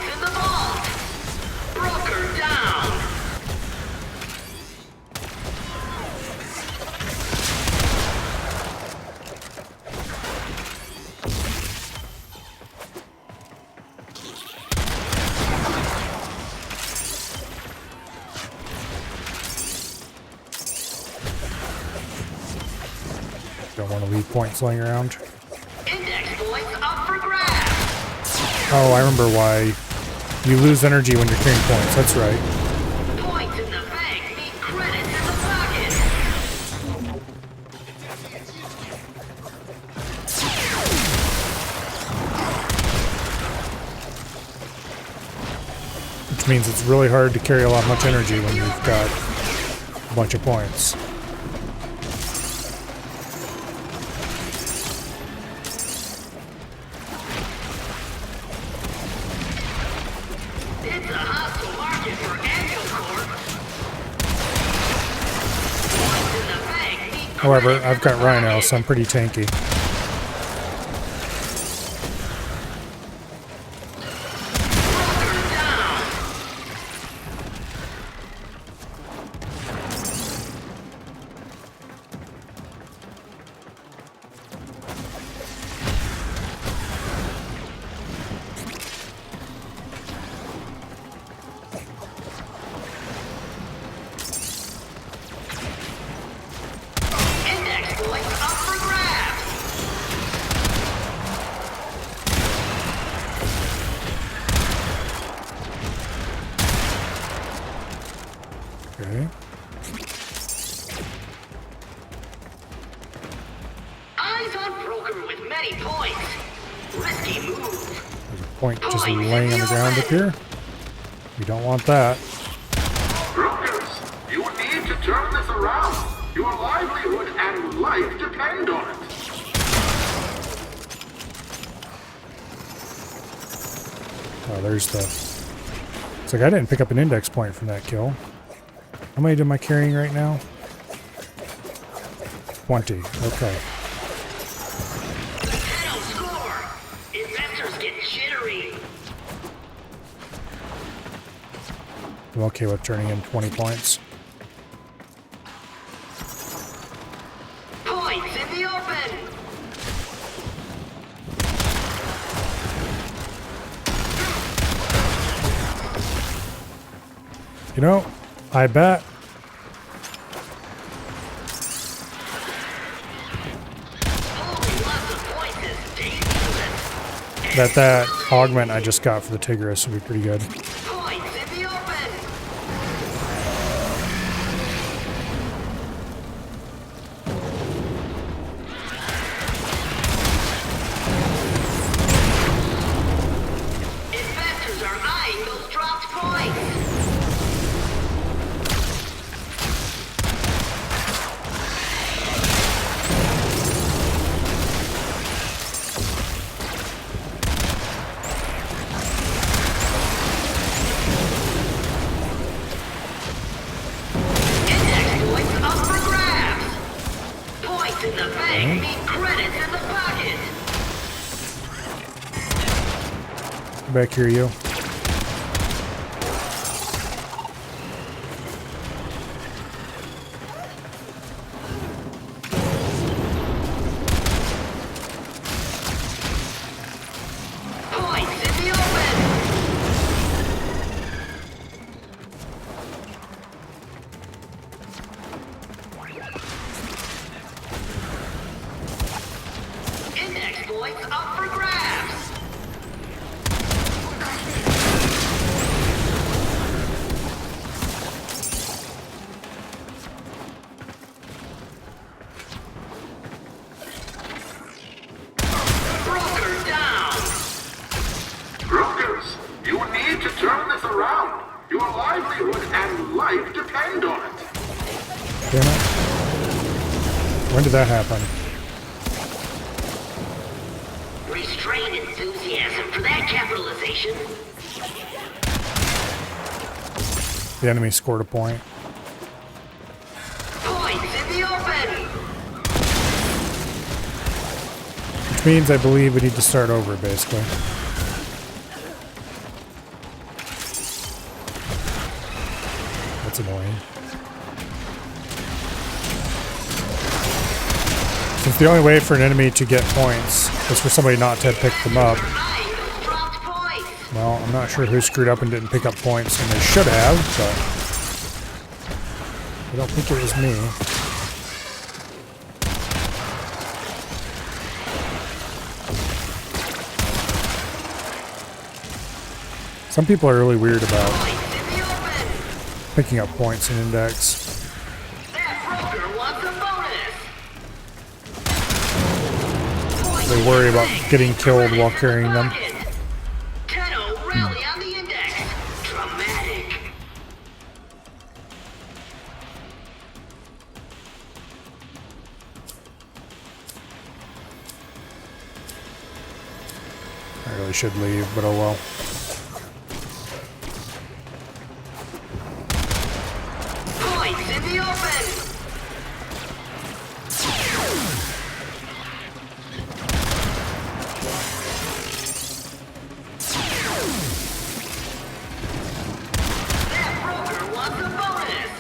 Points in the vault. Broker down. Don't want to leave points laying around. Index points up for grabs. Oh, I remember why you lose energy when you're carrying points. That's right. Points in the bank mean credits in the pocket. Which means it's really hard to carry much energy when you've got a bunch of points. It's a hostile market for Angel Corp. Points in the bank mean However, credits I've in got the Rhino, pocket. so I'm pretty tanky. Broker down. Index points up for grabs. Okay. Eyes on Broker with many points. Risky move. There's a point just laying on the ground up here. We don't want that. Brokers, you need to turn this around. Your livelihood and life depend on it. Oh, there's the... It's like I didn't pick up an index point from that kill. How many am I carrying right now? 20. Okay. 10-0 score. Investors get jittery. I'm okay with turning in 20 points. Points in the open. You know, I bet Holding lots of points is dangerous. that augment I just got for the Tigris will be pretty good. Points in the open. Investors are eyeing those dropped points. Index points up for grabs. Points in the bank mean credits in the pocket. Back here, you. Points in the open. Index points up for grabs. Broker down. Brokers, you need to turn this around. Your livelihood and life depend on it. Damn it. When did that happen? Restrained enthusiasm for that capitalization. The enemy scored a point. Points in the open. Which means I believe we need to start over, basically. annoying. Since the only way for an enemy to get points is for somebody not to pick them up. Well, I'm not sure who screwed up and didn't pick up points, and they should have, but I don't think it was me. Some people are really weird about picking up points in Index. They worry about getting killed while carrying them. I really should leave, but oh well. Points in the open! That broker wants a bonus!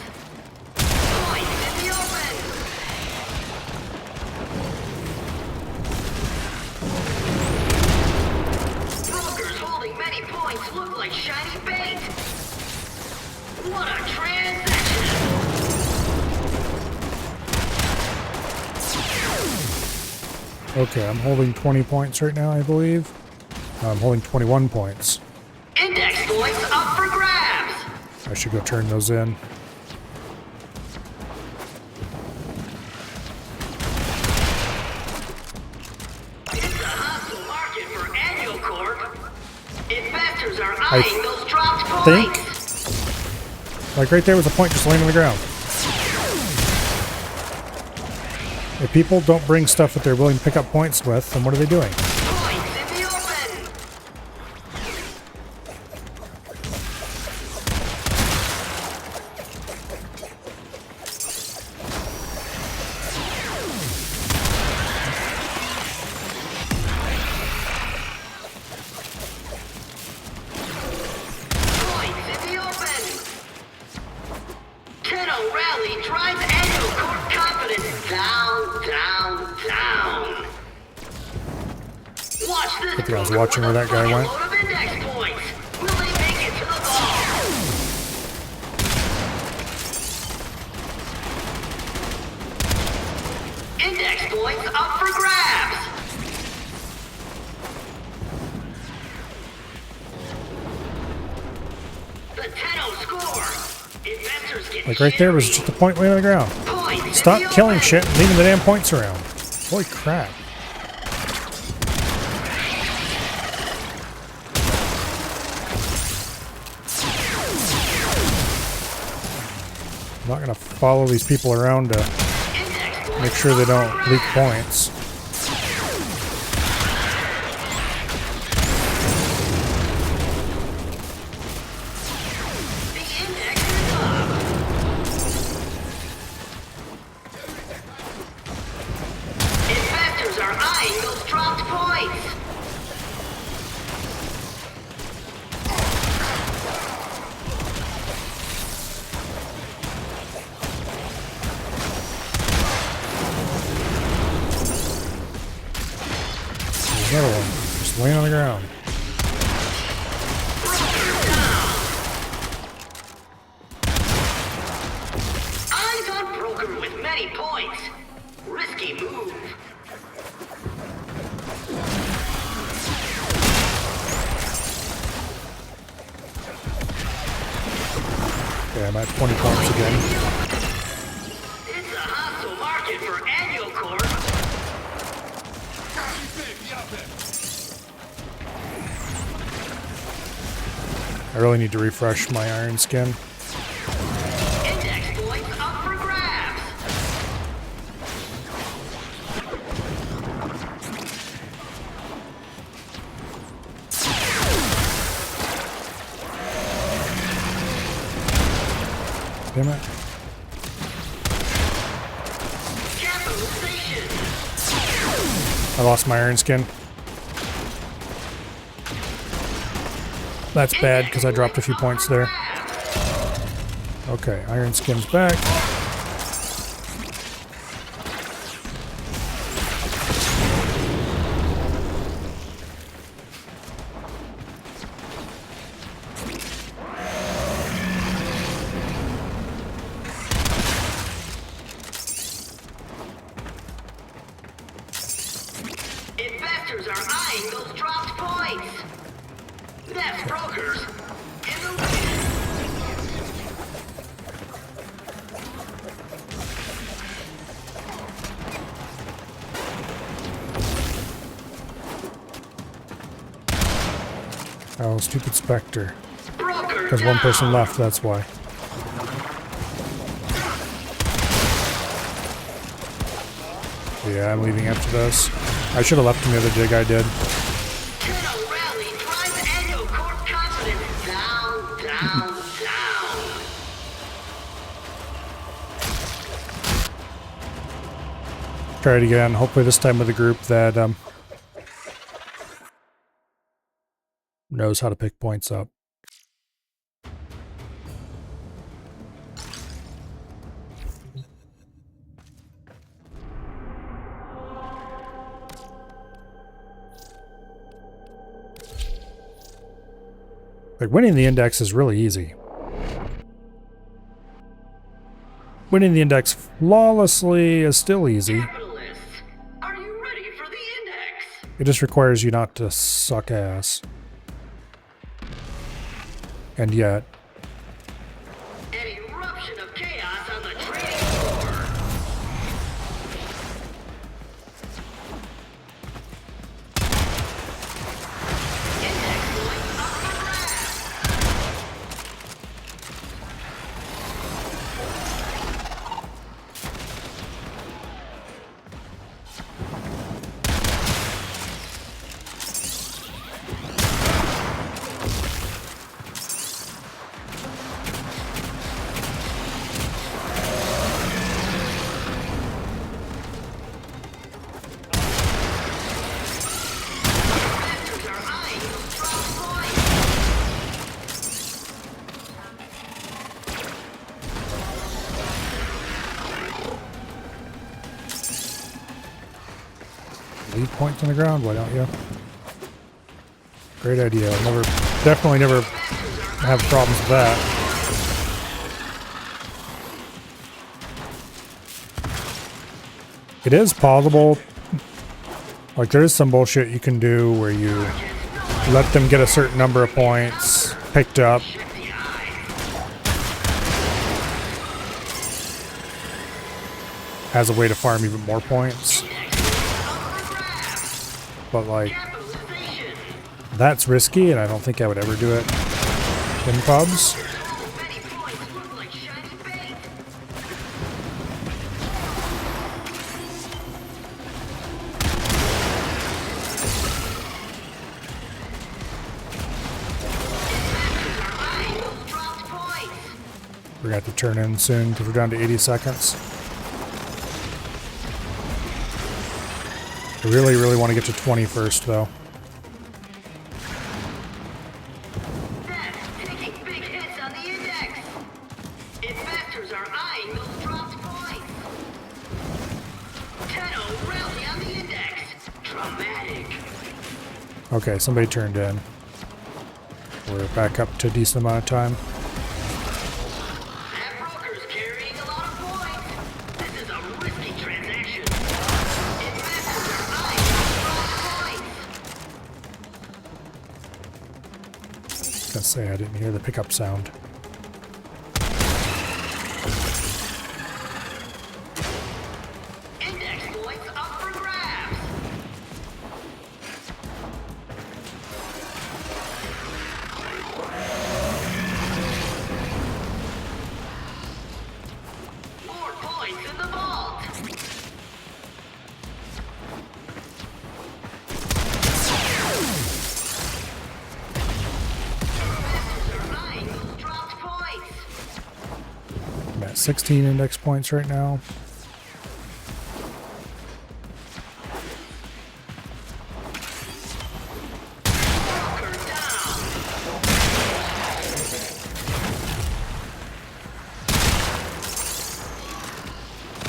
Points in the open! Brokers holding many points look like shiny bait! What a transaction! Okay, I'm holding 20 points right now, I believe. I'm holding 21 points. Index points up for grabs! I should go turn those in. It's a hostile market for annual corp. Investors are eyeing those dropped points. Like right there was a point just laying on the ground. If people don't bring stuff that they're willing to pick up points with, then what are they doing? Points in the open. Points in the open. Tenno Rally drives annual corp confidence down, down, down. Watch this. I think I was watching where that guy went. load of index points. Will they make it to the ball? Index points up for grabs. The Tenno score. Investors get Like right there was just a point laying on the ground. points. Stop killing shit and leaving the damn points around. Holy crap. I'm not gonna follow these people around to make sure they don't leak points. The index is up. Investors are eyeing those dropped points. There's another one just laying on the ground. Eyes on broker with many points. Risky move. Okay, I'm at 20 points again. It's a hostile market for annual corp. I really need to refresh my iron skin. Index points up for grabs. Damn it. Capital Station. I lost my iron skin. That's bad because I dropped a few points there. Okay, iron skin's back. Investors are eyeing those dropped points. That's brokers in the way. Oh, stupid Spectre. Broker Because one person left, that's why. Yeah, I'm leaving after this. I should have left him the other dig I did. Tenno rally drives annual court confidence down, down, down. Try it again. Hopefully this time with a group that knows how to pick points up. Like, winning the index is really easy. Winning the index flawlessly is still easy. Capitalists, are you ready for the index? It just requires you not to suck ass. And yet, An eruption of chaos on the trading floor. Index points up for grabs. Investors are eyeing those dropped points. leave points on the ground, why don't you? Great idea. Definitely never have problems with that. It is possible. Like, there is some bullshit you can do where you let them get a certain number of points picked up. As a way to farm even more points. But, like, that's risky, and I don't think I would ever do it in pubs. Many points look like shiny bait. Investors are eyeing those dropped points. We're going to have to turn in soon because we're down to 80 seconds. I really, really want to get to 20 first, though. That's taking big hits on the index. Investors are eyeing those dropped points. Tenno rally on the index. Dramatic. Okay, somebody turned in. We're back up to a decent amount of time. That broker's carrying a lot of points. This is a risky transaction. Investors are eyeing those dropped points. Gonna say I didn't hear the pickup sound. Index points up for grabs. More points in the vault. Investors are eyeing those dropped points. I'm at 16 index points right now. Broker down.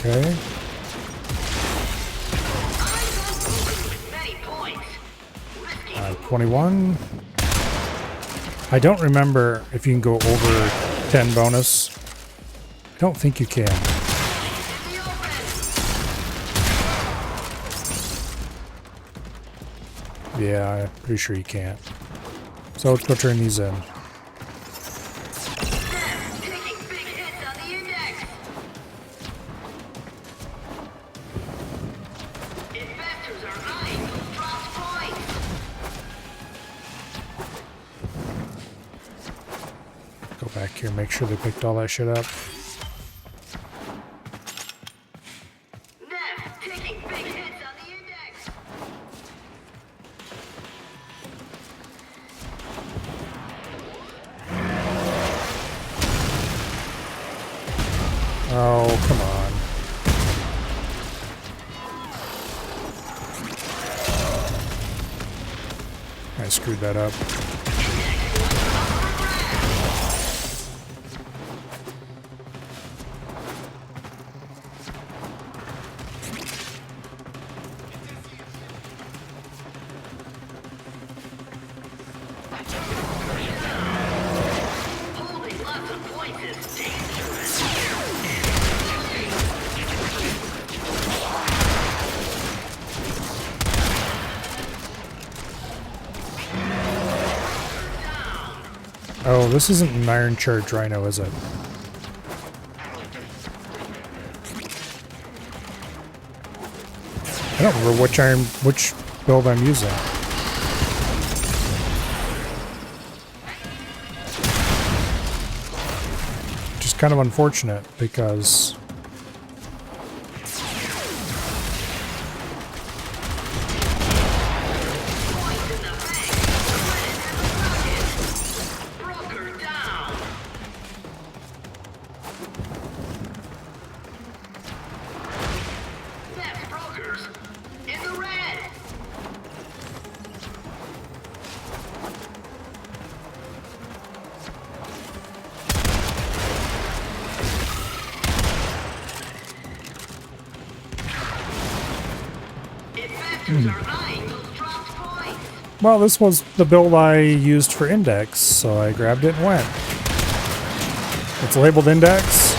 Okay. Many points. Risky 21. I don't remember if you can go over 10 bonus. I don't think you can. Yeah, I'm pretty sure you can't. So let's go turn these in. taking big hits on the index. Investors are eyeing those dropped points. Go back here, make sure they picked all that shit up. Nev, taking big hits on the index. Oh, come on. I screwed that up. Holding lots of points is dangerous. Oh, this isn't an Iron Charge Rhino, is it? I don't remember which build I'm using. Which is kind of unfortunate because Broker down. That's brokers in the red. Investors are eyeing those dropped points. well, this was the build I used for Index, so I grabbed it and went. It's labeled Index.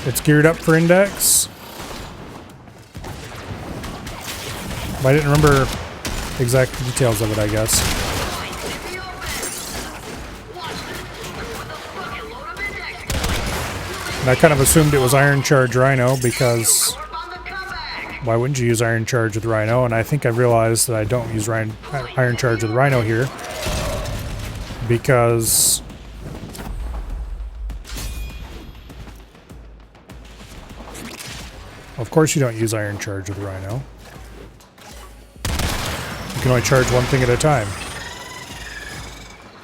It's geared up for Index. But I didn't remember exact details of it, I guess. Points in the open. Watch this broker with a bucket load of index points. And I kind of assumed it was Iron Charge Rhino because Corp on the comeback. why wouldn't you use Iron Charge with Rhino? And I think I realized that I don't use Iron Charge with Rhino here because of course you don't use Iron Charge with Rhino. You can only charge one thing at a time.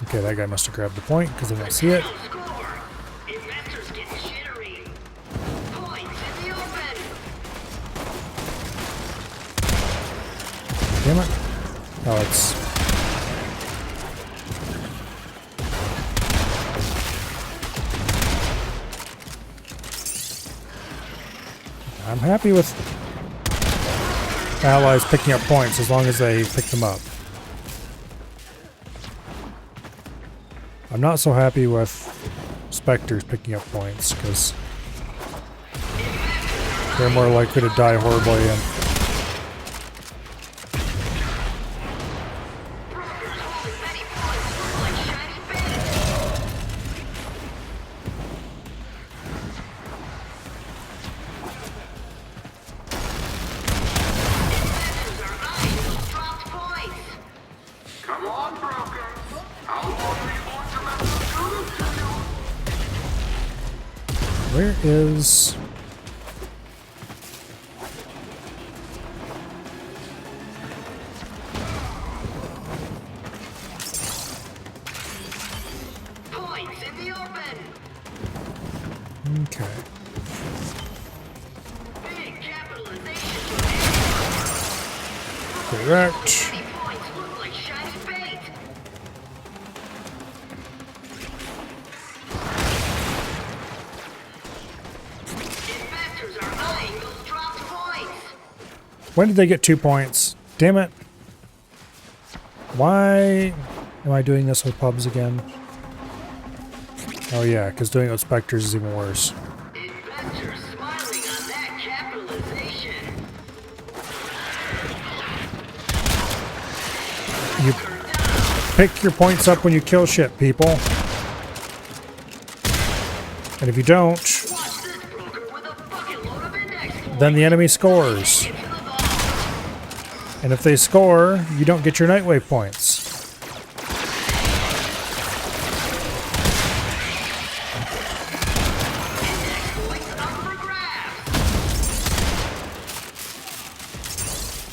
Okay, that guy must have grabbed the point because I don't see it. Score. Investors get jittery. Points in the open. Damn it. Oh, it's... I'm happy with allies picking up points as long as they pick them up. I'm not so happy with Spectres picking up points because they're more likely to die horribly and Brokers holding many points look like shiny bait. Investors are eyeing those dropped points. Come on, broker. How long are you going to let them do this to you? where is... Points in the open. Okay. Big capitalization. Correct. Many points look like shiny bait. Investors are When did they get 2 points? Damn it. Why am I doing this with pubs again? Oh yeah, because doing it with specters is even worse. Inventors smiling on that capitalization. You pick your points up when you kill shit, people. And if you don't, then the enemy scores. And if they score, you don't get your Nightwave points.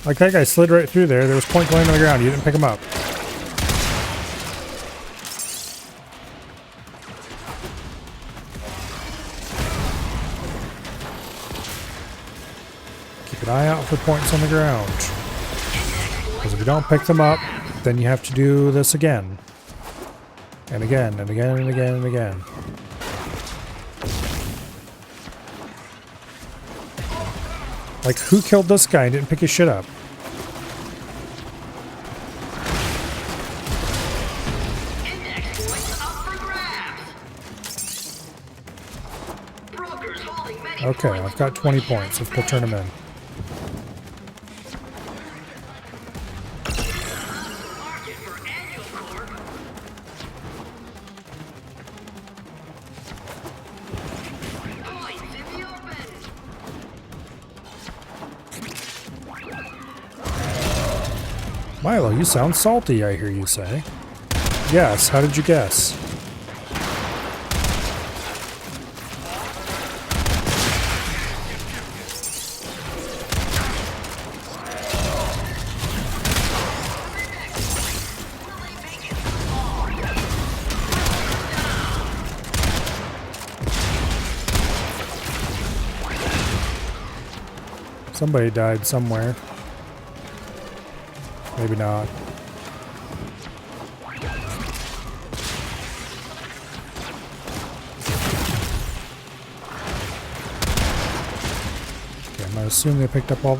Like that guy slid right through there. There was points laying on the ground. You didn't pick them up. Keep an eye out for points on the ground. Because if you don't pick them up, then you have to do this again. And again, and again, and again, and again. Like, who killed this guy and didn't pick his shit up? Okay, I've got 20 points. Let's go turn them in. Milo, you sound salty, I hear you say. Yes, how did you guess? Somebody died somewhere. Maybe not. Okay, I'm gonna assume they picked up all.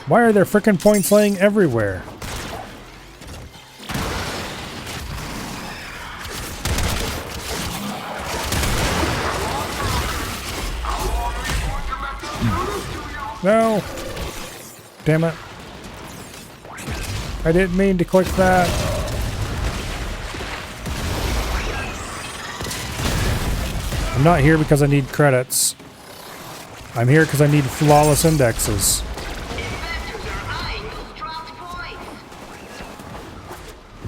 Why are there frickin' points laying everywhere? No! Damn it. I didn't mean to click that. I'm not here because I need credits. I'm here because I need flawless indexes.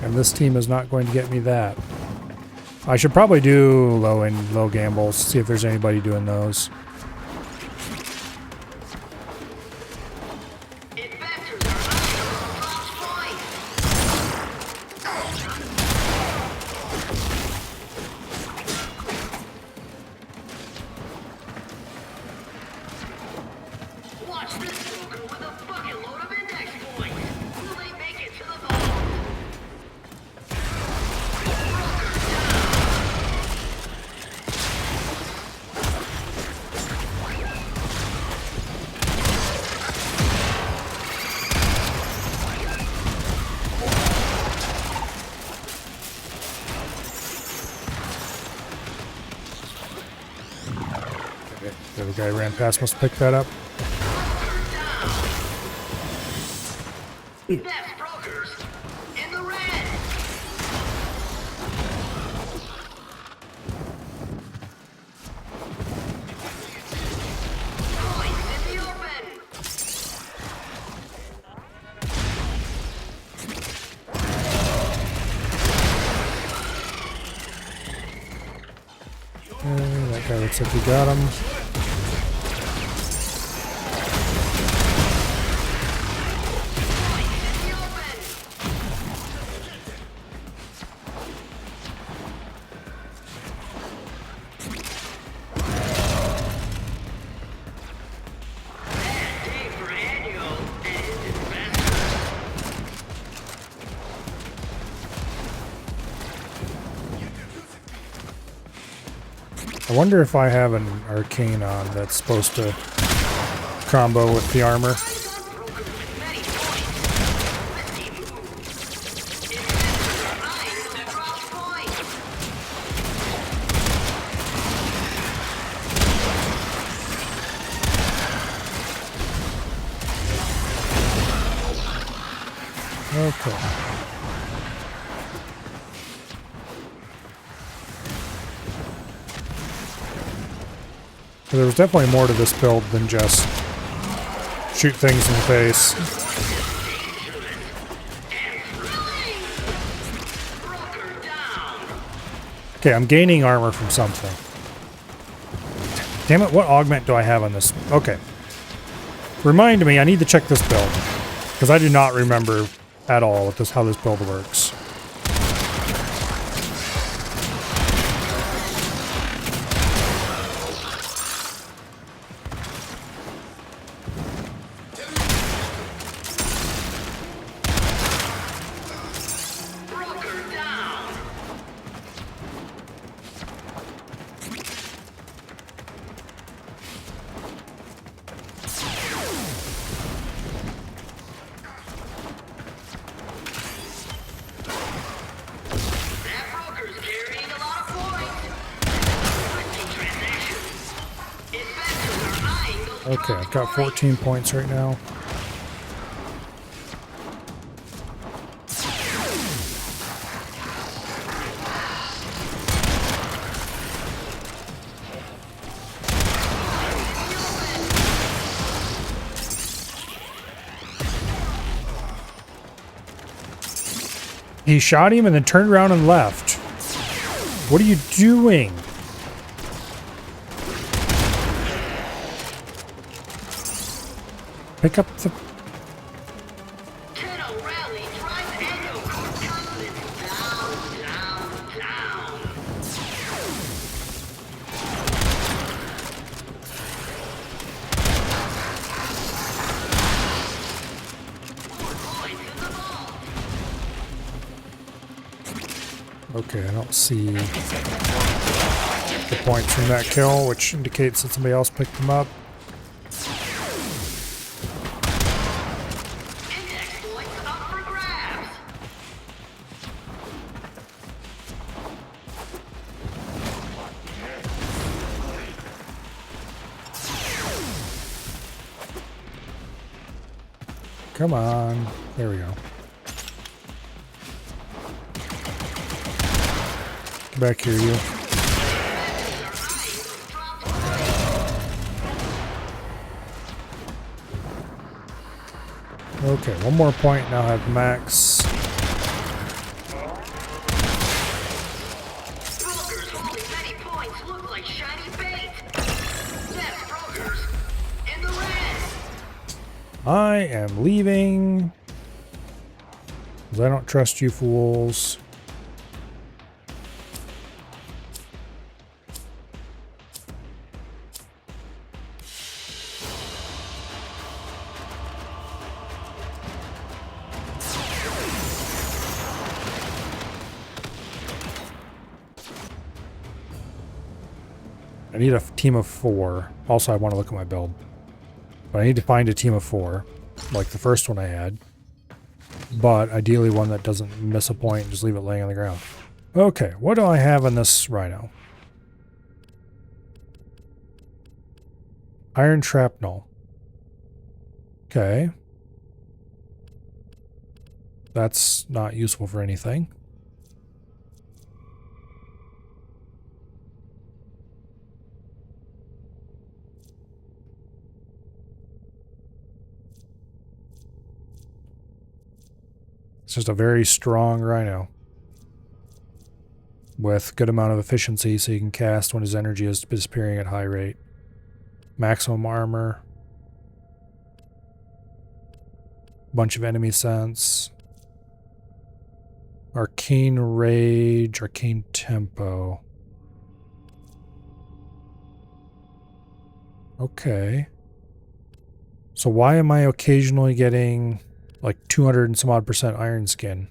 And this team is not going to get me that. I should probably do low gambles, see if there's anybody doing those. The other guy ran past, must pick that up. That guy looks like he got him. I wonder if I have an arcane on that's supposed to combo with the armor. Okay. So there was definitely more to this build than just shoot things in the face. Okay, I'm gaining armor from something. Damn it, what augment do I have on this? Okay. Remind me, I need to check this build. Because I do not remember at all what how this build works. Okay, I've got 14 points right now. He shot him and then turned around and left. What are you doing? Pick up the... Okay, I don't see the points from that kill, which indicates that somebody else picked them up. Come on. There we go. Get back here, you. Okay, one more point, now I have max. I am leaving. Because I don't trust you fools. I need a team of 4. Also, I want to look at my build. But I need to find a team of 4, like the first one I had. But ideally one that doesn't miss a point and just leave it laying on the ground. Okay, what do I have in this rhino? Iron shrapnel. Okay. That's not useful for anything. It's just a very strong rhino with good amount of efficiency, so you can cast when his energy is disappearing at high rate. Maximum armor. Bunch of enemy sense. Arcane rage, arcane tempo. Okay. So why am I occasionally getting like 200 and some odd % iron skin?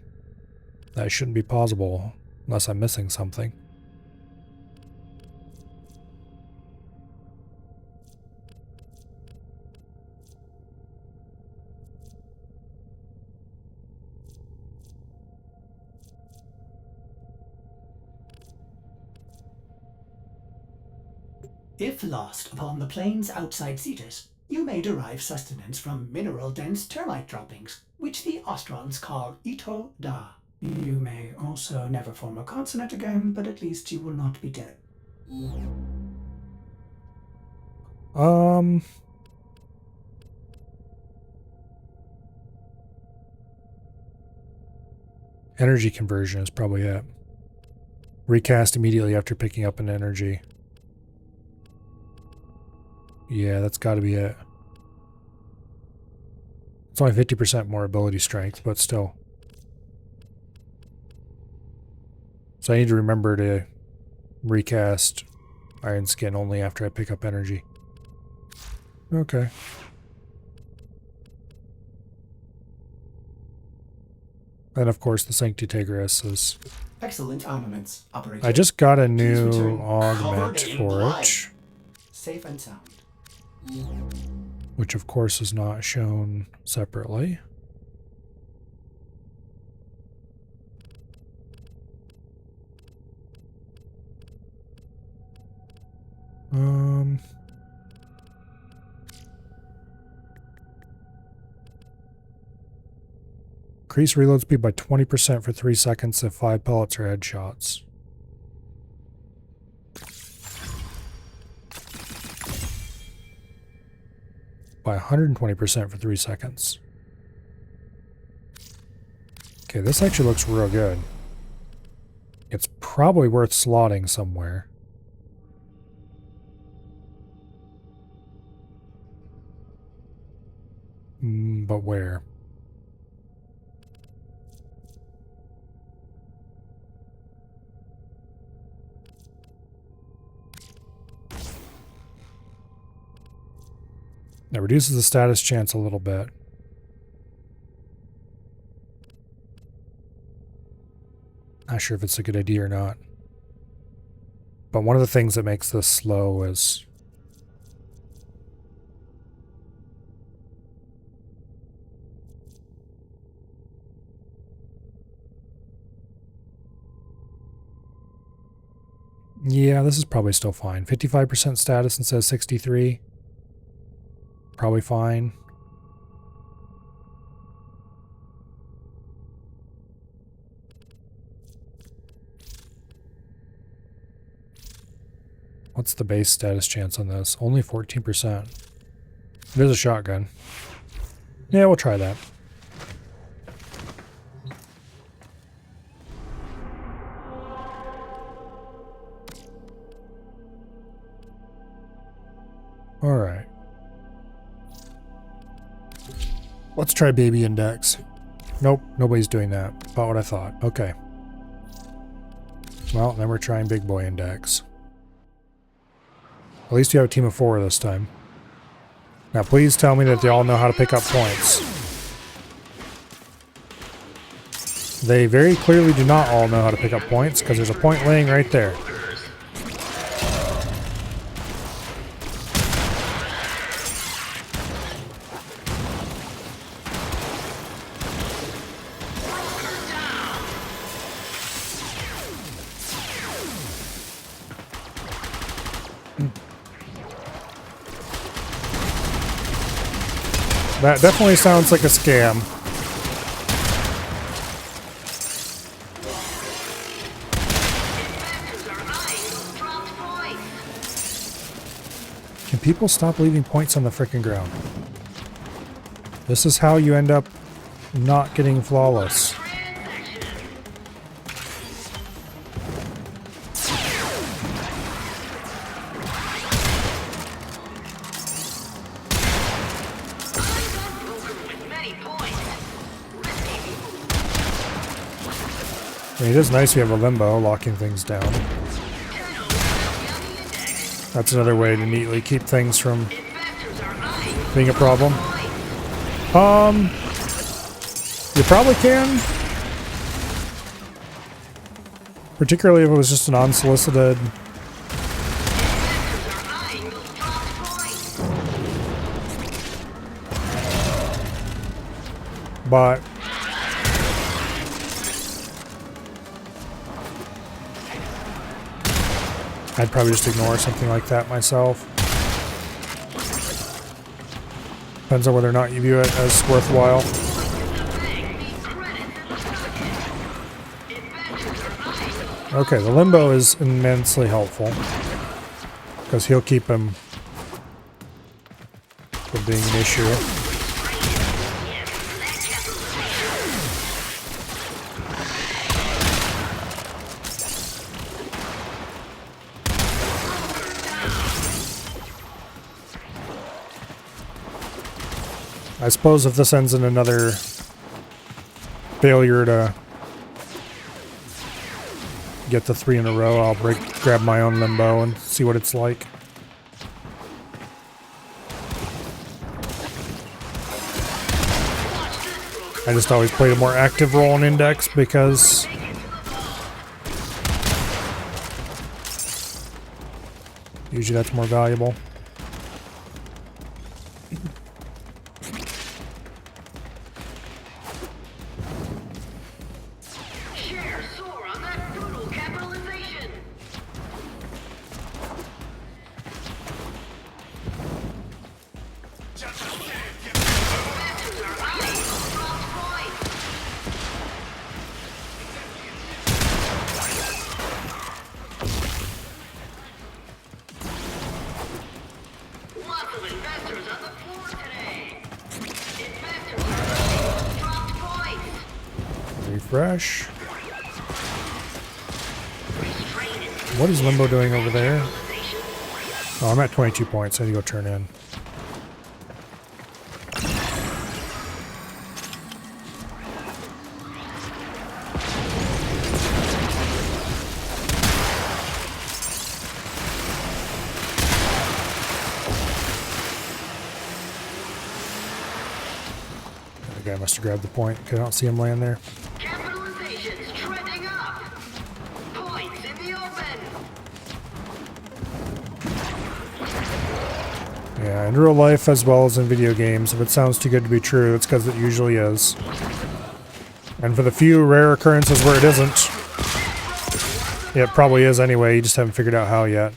That shouldn't be possible unless I'm missing something. If lost upon the plains outside Cetus, you may derive sustenance from mineral-dense termite droppings, which the Ostrons call Ito Da. You may also never form a consonant again, but at least you will not be dead. Energy conversion is probably it. Recast immediately after picking up an energy. Yeah, that's got to be it. It's only 50% more ability strength, but still. So I need to remember to recast Iron Skin only after I pick up energy. Okay. And of course the Sanctitegris is... Excellent armaments, operator. I just got a Please new return augment covered in for blood. it. Safe and sound. Which of course is not shown separately. Increase reload speed by 20% for 3 seconds if 5 pellets are headshots. By 120% for 3 seconds. Okay, this actually looks real good. It's probably worth slotting somewhere. But where? That reduces the status chance a little bit. Not sure if it's a good idea or not. But one of the things that makes this slow is... Yeah, this is probably still fine. 55% status instead of 63. Probably fine. What's the base status chance on this? Only 14%. It is a shotgun. Yeah, we'll try that. Alright. Let's try baby index. Nope, nobody's doing that. About what I thought. Okay. Well, then we're trying big boy index. At least you have a team of 4 this time. Now please tell me that they all know how to pick up points. They very clearly do not all know how to pick up points, because there's a point laying right there. That definitely sounds like a scam. Can people stop leaving points on the frickin' ground? This is how you end up not getting flawless. I mean, it is nice you have a limbo locking things down. That's another way to neatly keep things from being a problem. You probably can. Particularly if it was just an unsolicited... But... I'd probably just ignore something like that myself. Depends on whether or not you view it as worthwhile. Okay, the limbo is immensely helpful because he'll keep him from being an issue. I suppose if this ends in another failure to get the 3 in a row, I'll grab my own limbo and see what it's like. I just always played a more active role in Index because usually that's more valuable. Refresh. What is Limbo doing over there? Oh, I'm at 22 points. I need to go turn in. The guy must have grabbed the point because I don't see him laying there. Capitalization's trending up. Points in the open. Yeah, in real life as well as in video games, if it sounds too good to be true, it's because it usually is. And for the few rare occurrences where it isn't, it probably is anyway, you just haven't figured out how yet.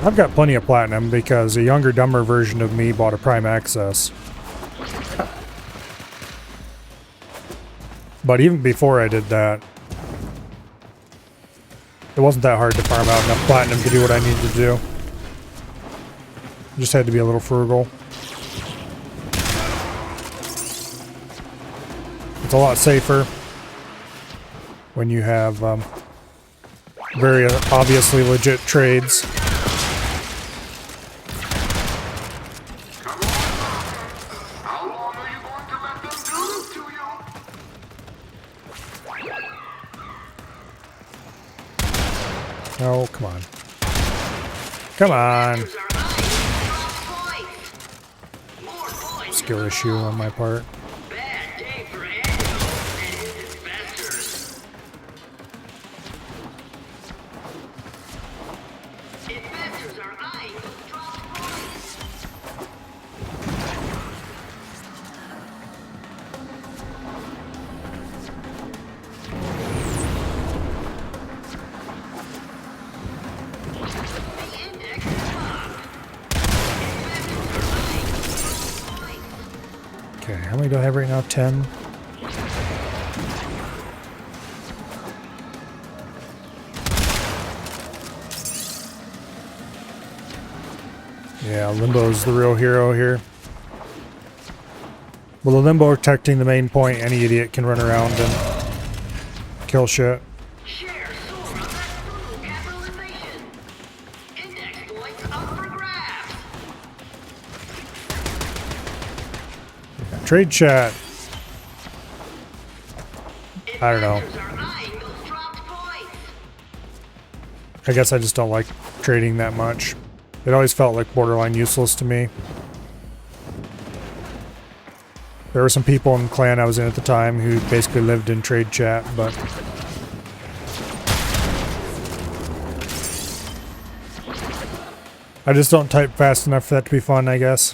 I've got plenty of platinum because a younger, dumber version of me bought a Prime Access. But even before I did that, it wasn't that hard to farm out enough platinum to do what I needed to do. Just had to be a little frugal. It's a lot safer when you have very obviously legit trades. Oh, come on. Come on. Skill issue on my part. Okay, how many do I have right now? 10? Yeah, Limbo's the real hero here. Well, the limbo protecting the main point, any idiot can run around and kill shit. Share soar on that brutal capitalization. Index points up for grabs. Trade chat. I don't know. Investors are eyeing those dropped points. I guess I just don't like trading that much. It always felt like borderline useless to me. There were some people in the clan I was in at the time who basically lived in trade chat, but I just don't type fast enough for that to be fun, I guess.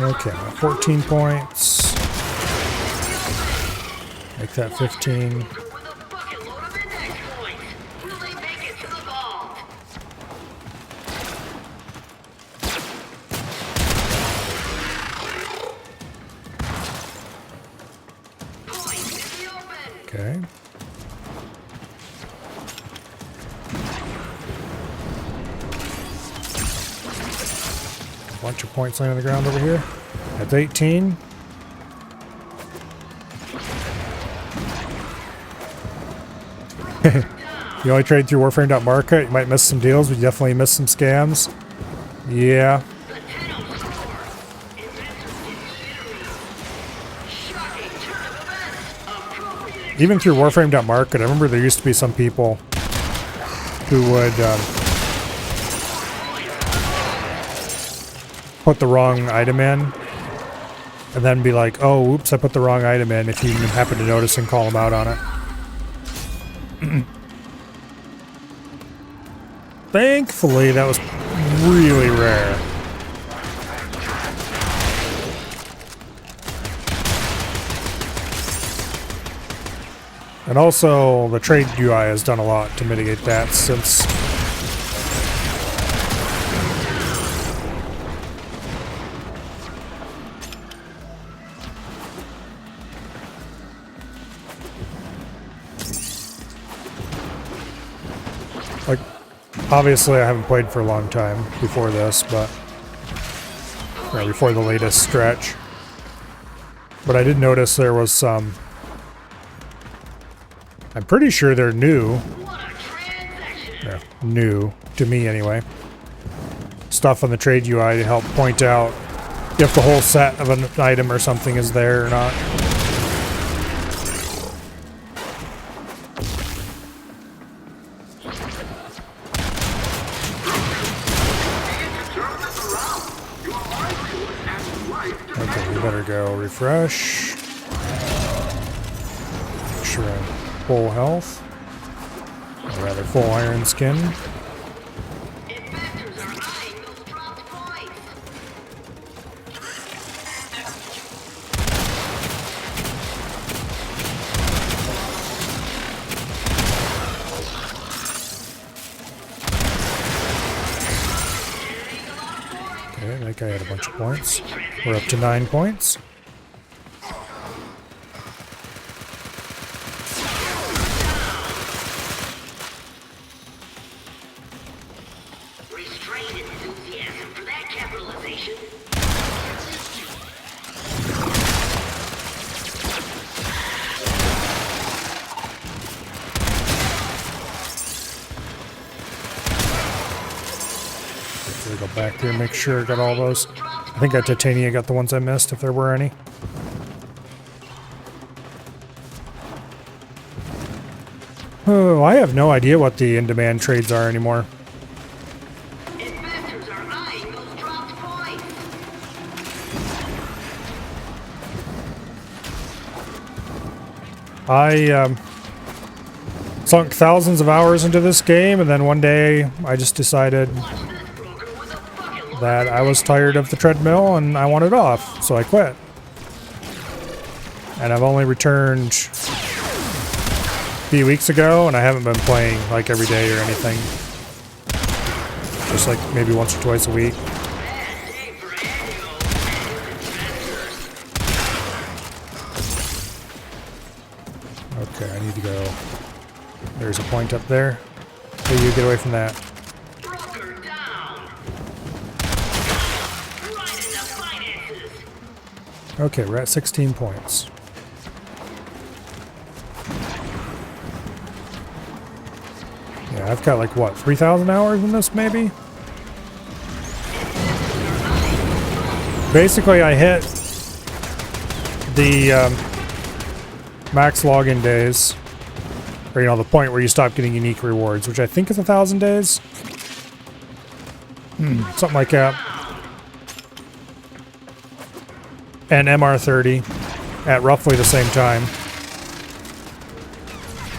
Okay, 14 points. Make that 15. With a bucket load of index points. Will they make it to the vault? Points in the open. Okay. Bunch of points laying on the ground over here. That's 18. You only trade through Warframe.market. You might miss some deals, but you definitely miss some scams. Yeah. The 10-0 score. Investors get jittery. Shocking turn of events. Appropriate. Even through Warframe.market, I remember there used to be some people who would put the wrong item in and then be like, oh, oops, I put the wrong item in, if you even happen to notice, and call them out on it. Thankfully, that was really rare. And also, the trade UI has done a lot to mitigate that since obviously I haven't played for a long time before this, but before the latest stretch. But I did notice there was some, I'm pretty sure they're new. Yeah, new to me anyway. Stuff on the trade UI to help point out if the whole set of an item or something is there or not. Okay, we better go refresh. Make sure I'm full health. Or rather, full iron skin. Investors are eyeing those dropped points. Okay, that guy had a bunch of points. We're up to 9 points. Restrained enthusiasm for that capitalization. So we go back there and make sure I got all those. I think at Titania got the ones I missed, if there were any. Oh, I have no idea what the in-demand trades are anymore. Investors are eyeing those dropped points. I sunk thousands of hours into this game, and then one day I just decided that I was tired of the treadmill and I wanted off, so I quit. And I've only returned a few weeks ago, and I haven't been playing like every day or anything. Just like maybe once or twice a week. Okay, I need to go There's a point up there. Hey, you get away from that. Broker down. Right in the finances. Okay, we're at 16 points. Yeah, I've got like what, 3,000 hours in this maybe? Basically, I hit the max login days, or the point where you stop getting unique rewards, which I think is 1,000 days. Something like that. And MR30 at roughly the same time.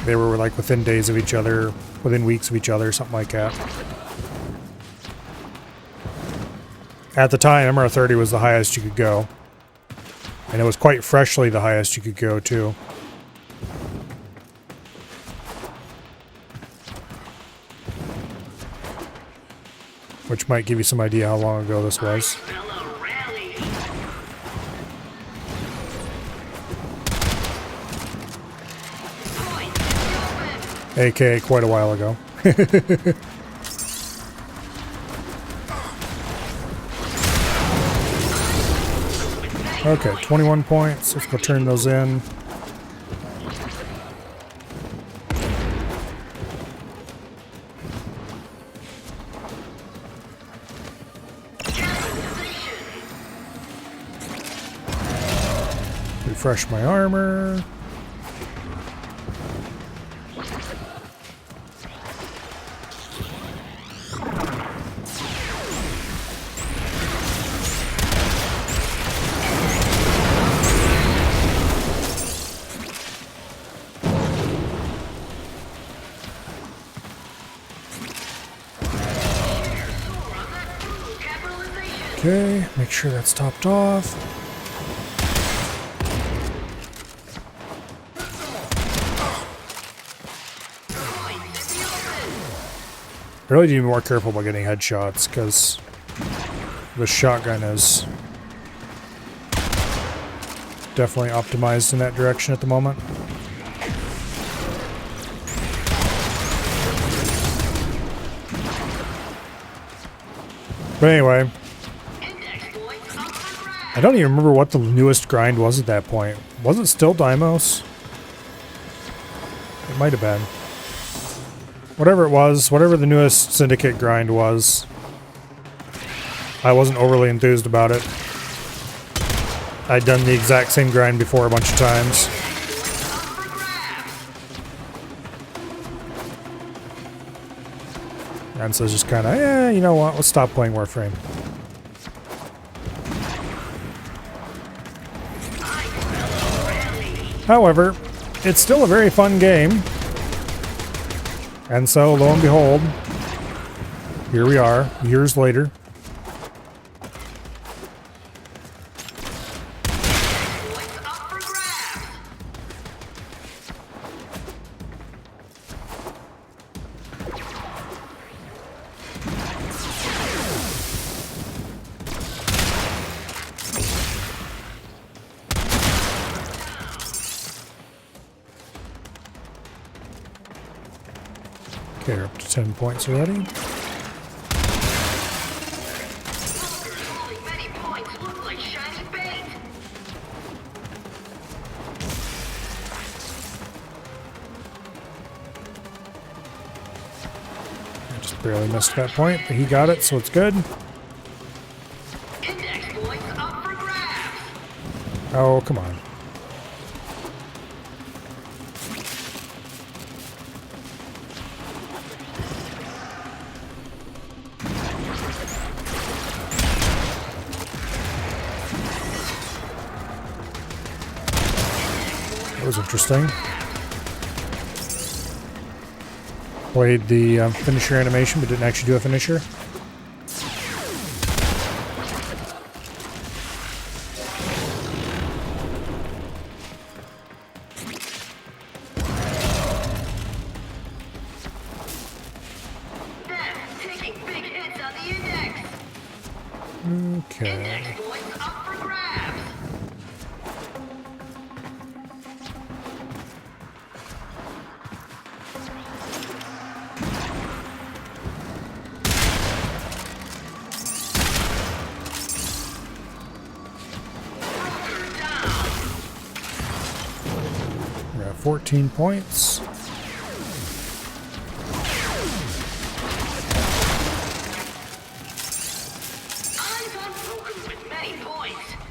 They were like within days of each other, within weeks of each other, something like that. At the time, MR30 was the highest you could go. And it was quite freshly the highest you could go, too. Which might give you some idea how long ago this was. AKA quite a while ago. Okay, 21 points. Let's go turn those in. Refresh my armor. Okay, make sure that's topped off. I really need to be more careful about getting headshots, because the shotgun is definitely optimized in that direction at the moment. But anyway, I don't even remember what the newest grind was at that point. Was it still Deimos? It might have been. Whatever it was, whatever the newest Syndicate grind was, I wasn't overly enthused about it. I'd done the exact same grind before a bunch of times. And so it's just kind of, you know what, let's stop playing Warframe. However, it's still a very fun game. And so, lo and behold, here we are, years later. Okay, we're up to 10 points already. I just barely missed that point, but he got it, so it's good. Oh, come on. That was interesting. Played the finisher animation, but didn't actually do a finisher. Okay. 14 points.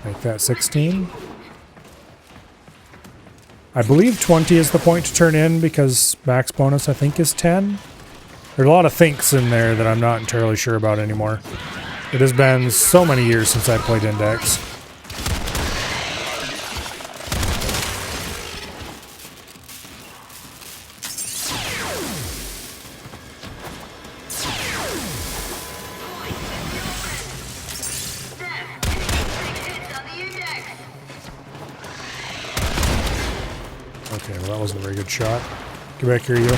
Make that 16. I believe 20 is the point to turn in because max bonus I think is 10. There's a lot of thinks in there that I'm not entirely sure about anymore. It has been so many years since I played Index. Okay, well that wasn't a very good shot. Get back here, you.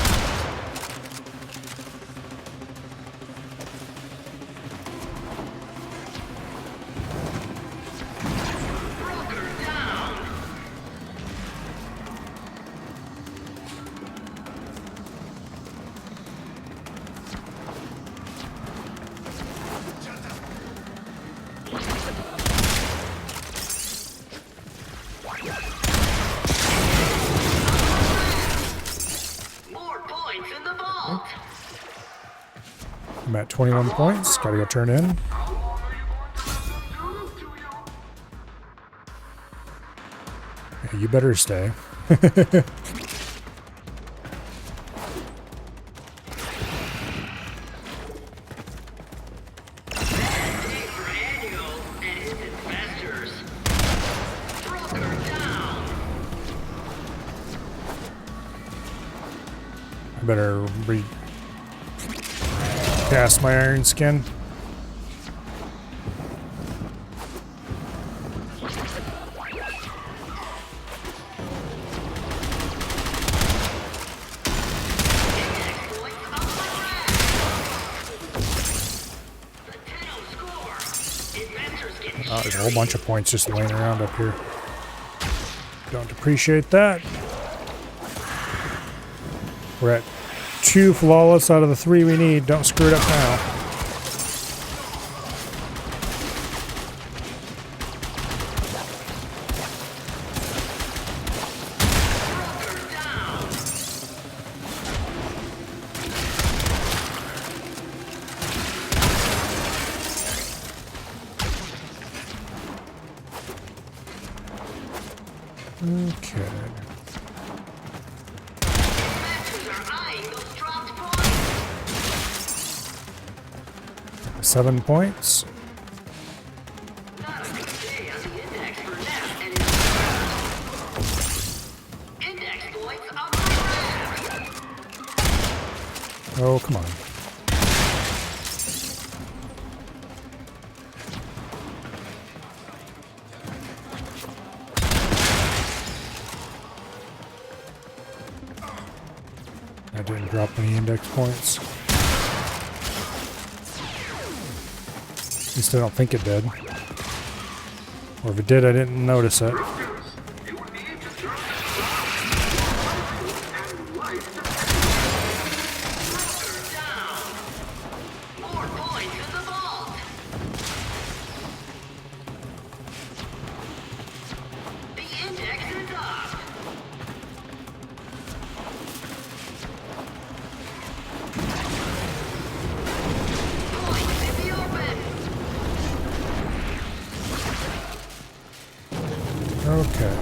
I'm at 21 points. Gotta go turn in. Yeah, you better stay. I better recast my iron skin. Oh, there's a whole bunch of points just laying around up here. Don't appreciate that. We're at 2 flawless out of the 3 we need. Don't screw it up now. Okay. 7 points. Oh, come on. I didn't drop any index points. At least I don't think it did. Or if it did, I didn't notice it. Okay.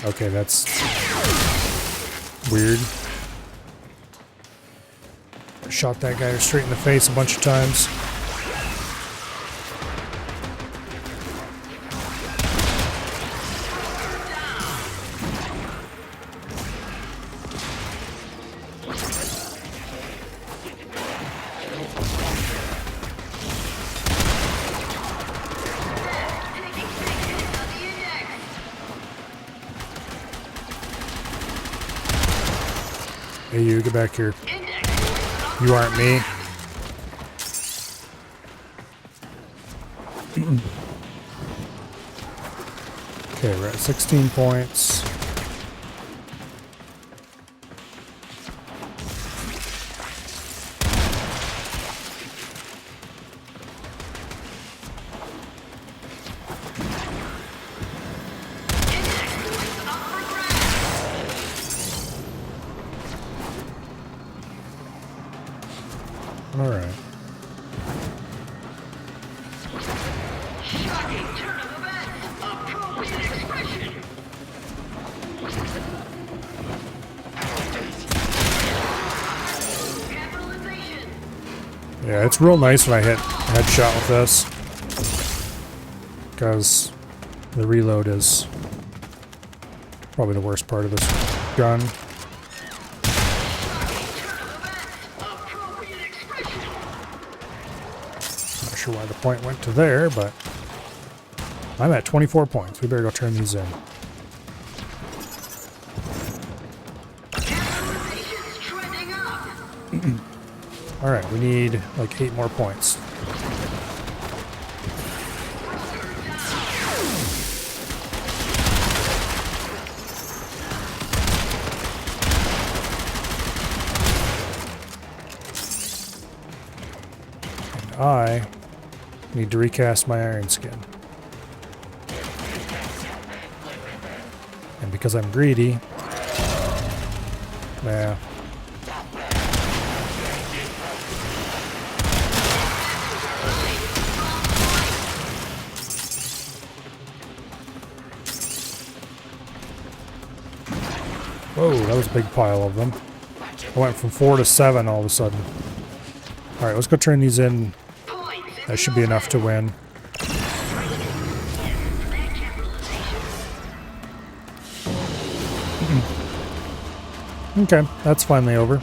Okay, that's weird. Shot that guy straight in the face a bunch of times. Hey, you, get back here. You aren't me. Okay, we're at 16 points. All right. Shocking turn of events! Appropriate expression! Capitalization! Yeah, it's real nice when I hit headshot with this, because the reload is probably the worst part of this gun. Not sure why the point went to there, but I'm at 24 points. We better go turn these in. Alright, we need like 8 more points. And I need to recast my iron skin. And because I'm greedy, nah. Whoa, that was a big pile of them. I went from 4 to 7 all of a sudden. Alright, let's go turn these in. That should be enough to win. Okay, that's finally over.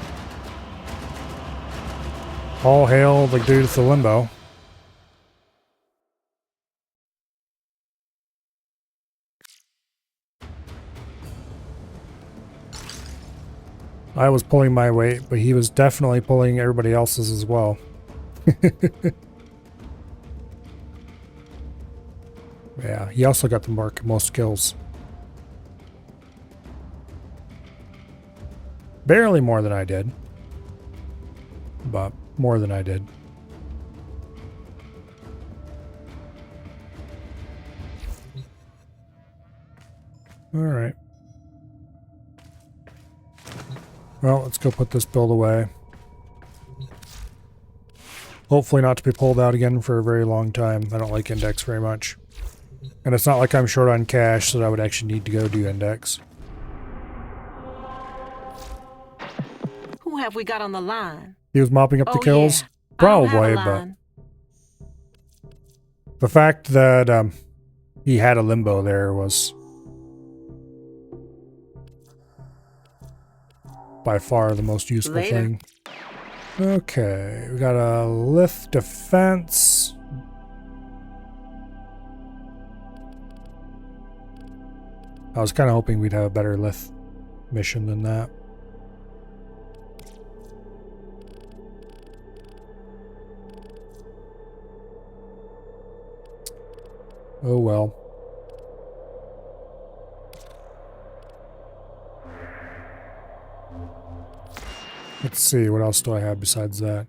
All hail the dude with the limbo. I was pulling my weight, but he was definitely pulling everybody else's as well. Yeah, he also got the most kills. Barely more than I did. But more than I did. Alright. Well, let's go put this build away. Hopefully not to be pulled out again for a very long time. I don't like index very much. And it's not like I'm short on cash, so I would actually need to go do index. Who have we got on the line? He was mopping up the kills? Yeah. Probably, but the fact that he had a limbo there was by far the most useful thing. Okay, we got a lift defense. I was kind of hoping we'd have a better lift mission than that. Oh well. Let's see, what else do I have besides that?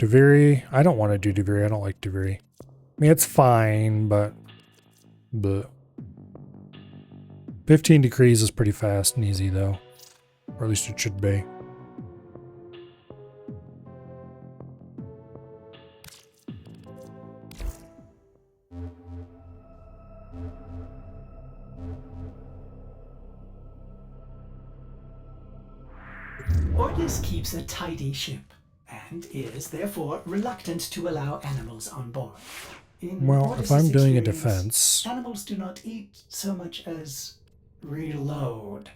Deviri? I don't want to do Deviri. I don't like Deviri. I mean, it's fine, but... Bleh. 15 degrees is pretty fast and easy, though. Or at least it should be. Ordis keeps a tidy ship, and is therefore reluctant to allow animals on board. In Well, if I'm doing a defense... animals do not eat so much as reload.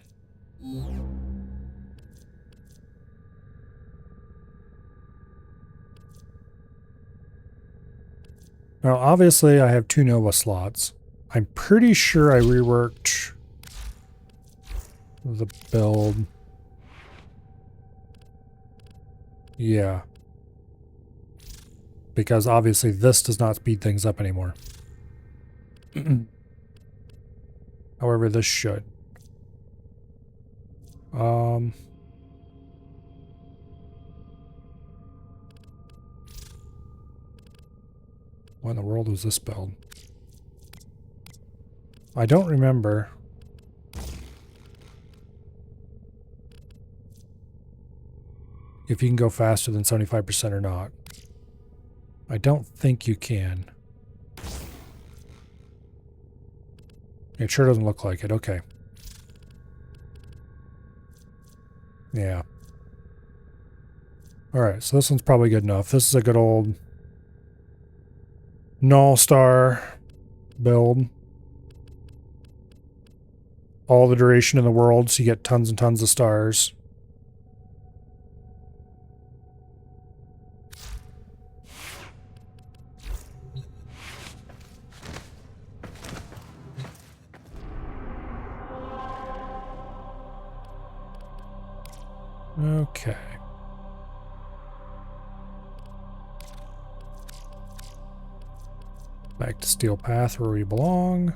Now, obviously, I have 2 Nova slots. I'm pretty sure I reworked the build. Yeah. because obviously this does not speed things up anymore. However, this should. When in the world was this build? I don't remember. If you can go faster than 75% or not. I don't think you can. It sure doesn't look like it. Okay. Yeah. Alright, so this one's probably good enough. This is a good old Null Star build. All the duration in the world, so you get tons and tons of stars. Okay. Back to Steel Path where we belong.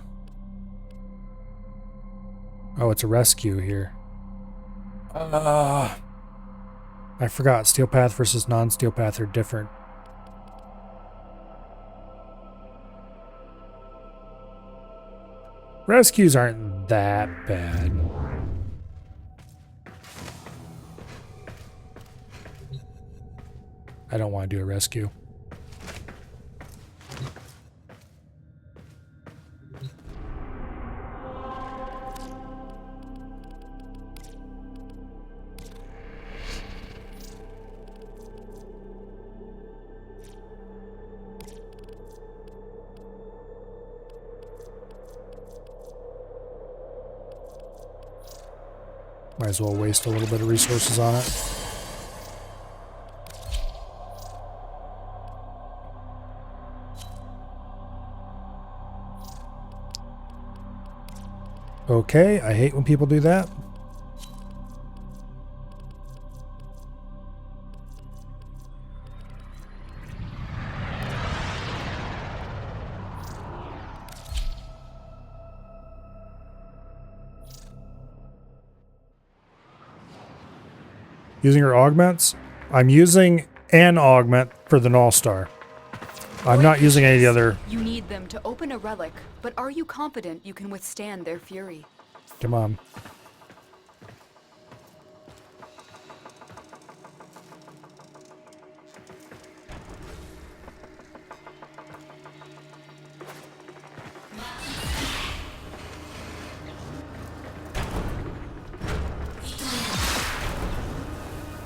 Oh, it's a rescue here. I forgot. Steel Path versus non-Steel Path are different. Rescues aren't that bad. I don't want to do a rescue. Might as well waste a little bit of resources on it. Okay, I hate when people do that. Using her augments? I'm using an augment for the Null Star. I'm not using any of the other. You need them to open a relic, but are you confident you can withstand their fury? Come on.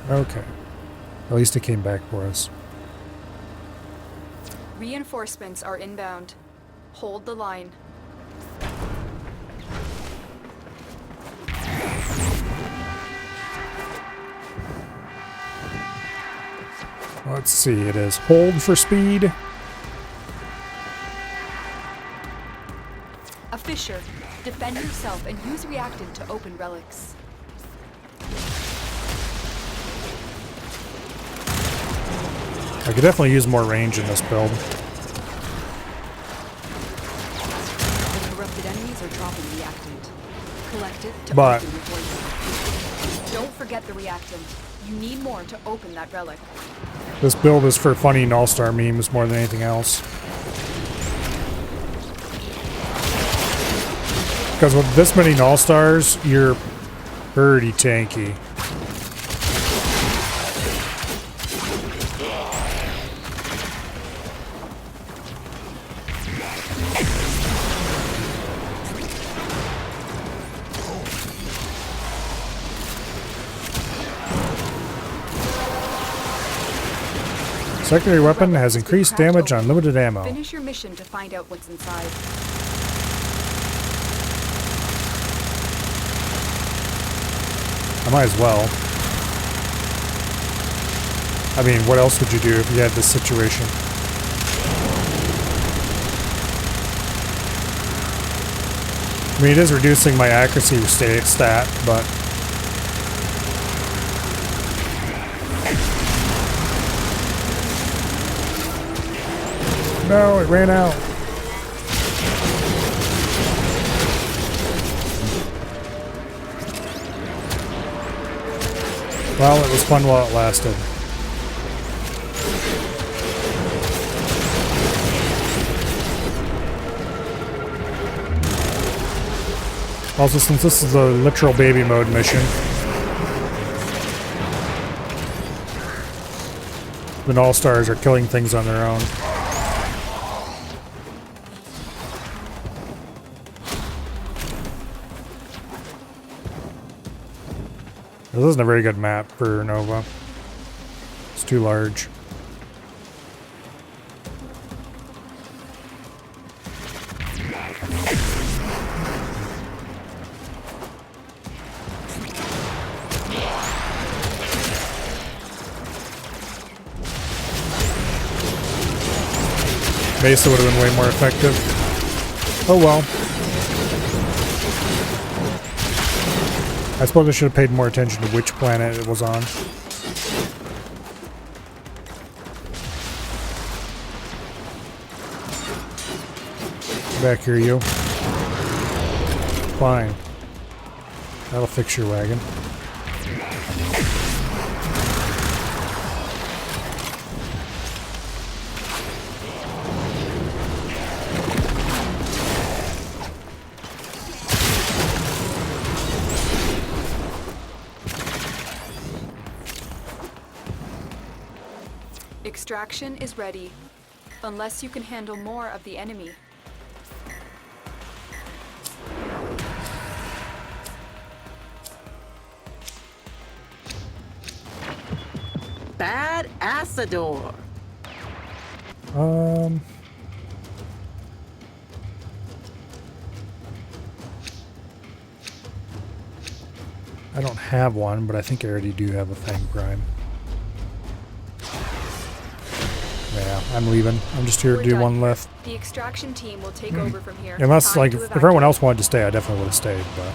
Okay. At least it came back for us. Reinforcements are inbound. Hold the line. Let's see, it is hold for speed. A fissure. Defend yourself and use reactant to open relics. I could definitely use more range in this build. Corrupted enemies are dropping reactant. Collect it to But open your poison. Don't forget the reactant. You need more to open that relic. this build is for funny Null Star memes more than anything else. Because with this many Null Stars, you're pretty tanky. Secondary weapon has increased damage on limited ammo. Finish your mission to find out what's inside. I might as well. I mean, what else would you do if you had this situation? I mean, it is reducing my accuracy stat, but... No, it ran out. Well, it was fun while it lasted. Also, since this is a literal baby mode mission, the All-Stars are killing things on their own. This isn't a very good map for Nova. It's too large. Mesa would have been way more effective. Oh well. I suppose I should have paid more attention to which planet it was on. Back here, you. Fine. That'll fix your wagon. Extraction is ready, unless you can handle more of the enemy. Bad Asador. I don't have one, but I think I already do have a Fang Prime. Yeah, I'm leaving. I'm just here to do one left. The extraction team will take over from here. Unless, like, if everyone else wanted to stay, I definitely would have stayed, but...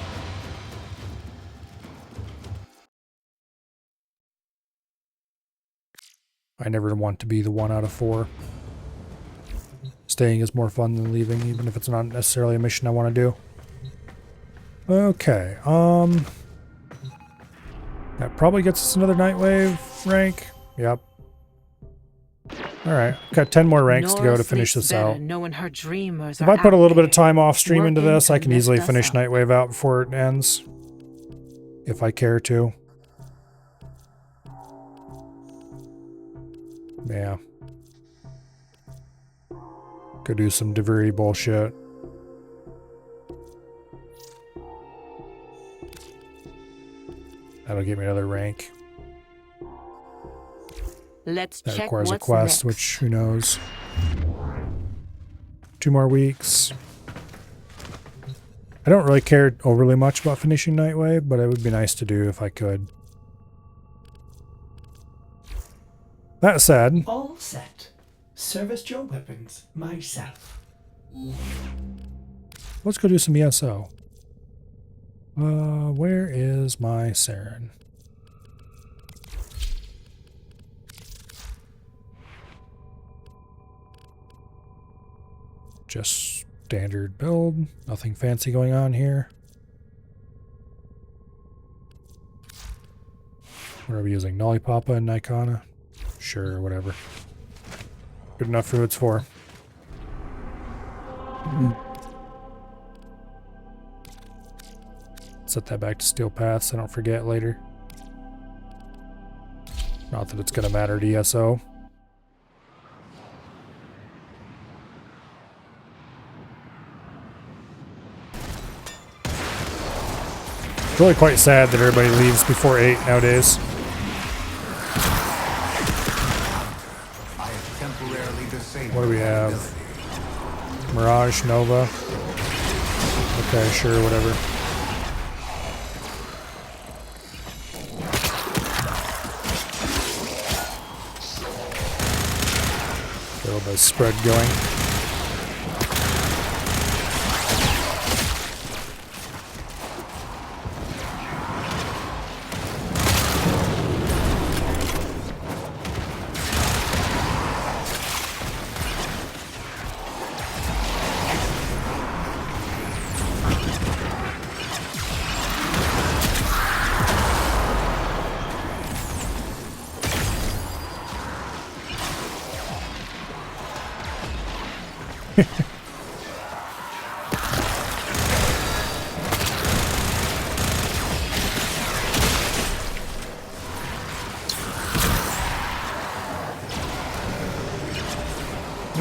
I never want to be the 1 out of 4. Staying is more fun than leaving, even if it's not necessarily a mission I want to do. Okay, that probably gets us another Nightwave rank. Yep. Alright, got 10 more ranks to go to finish this out. If I put a little bit of time off stream into this, I can easily finish Nightwave out before it ends. If I care to. Yeah. Go do some Deviri bullshit. That'll get me another rank. Let's that check requires what's a quest, next. which who knows. 2 more weeks. I don't really care overly much about finishing Nightwave, but it would be nice to do if I could. That said, all set. Service your weapons myself. Let's go do some ESO. Where is my Saren? Just standard build. Nothing fancy going on here. What are we using? Nollipapa and Nikana? Sure, whatever. Good enough for who it's for. Set that back to Steel Path so I don't forget later. Not that it's going to matter to ESO. It's really quite sad that everybody leaves before 8 nowadays. What do we have? Mirage, Nova. Okay, sure, whatever. Get a little bit of spread going.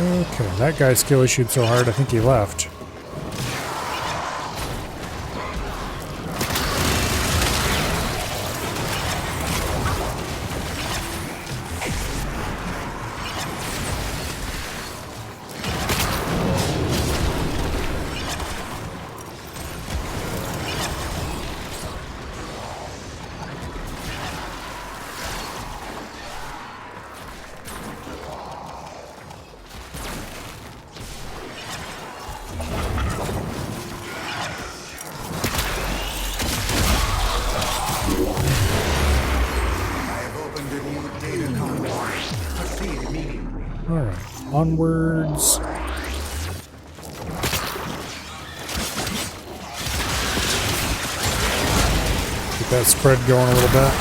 Okay, that guy skill issued so hard I think he left. Alright, onwards. Get that spread going a little bit.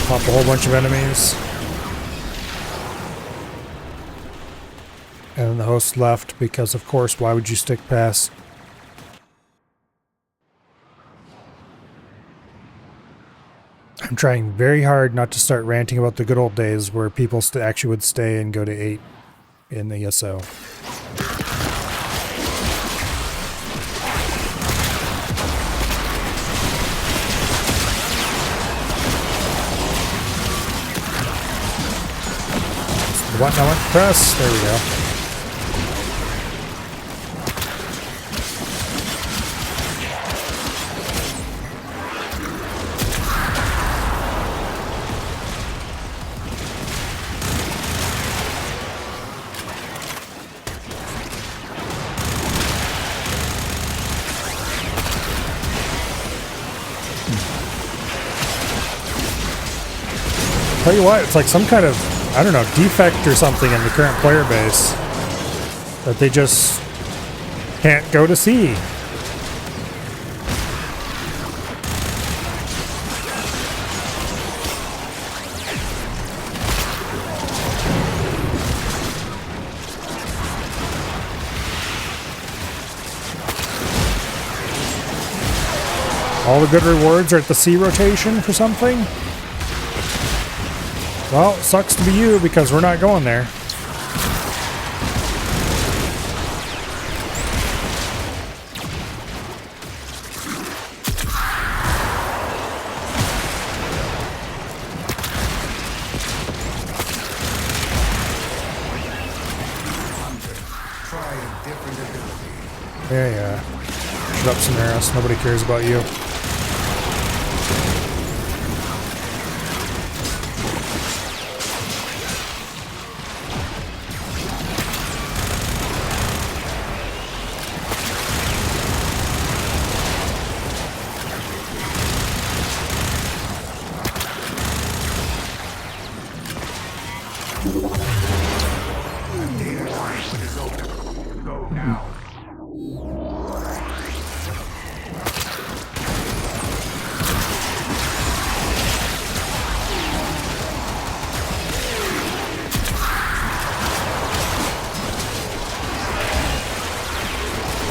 Pop a whole bunch of enemies. And then the host left because, of course, why would you stick past? I'm trying very hard not to start ranting about the good old days where people actually would stay and go to 8 in the ESO. The button I want to press. There we go. Tell you what, it's like some kind of, I don't know, defect or something in the current player base that they just can't go to sea. All the good rewards are at the sea rotation for something? Well, sucks to be you because we're not going there. Yeah. Shut up, Samaras. Nobody cares about you.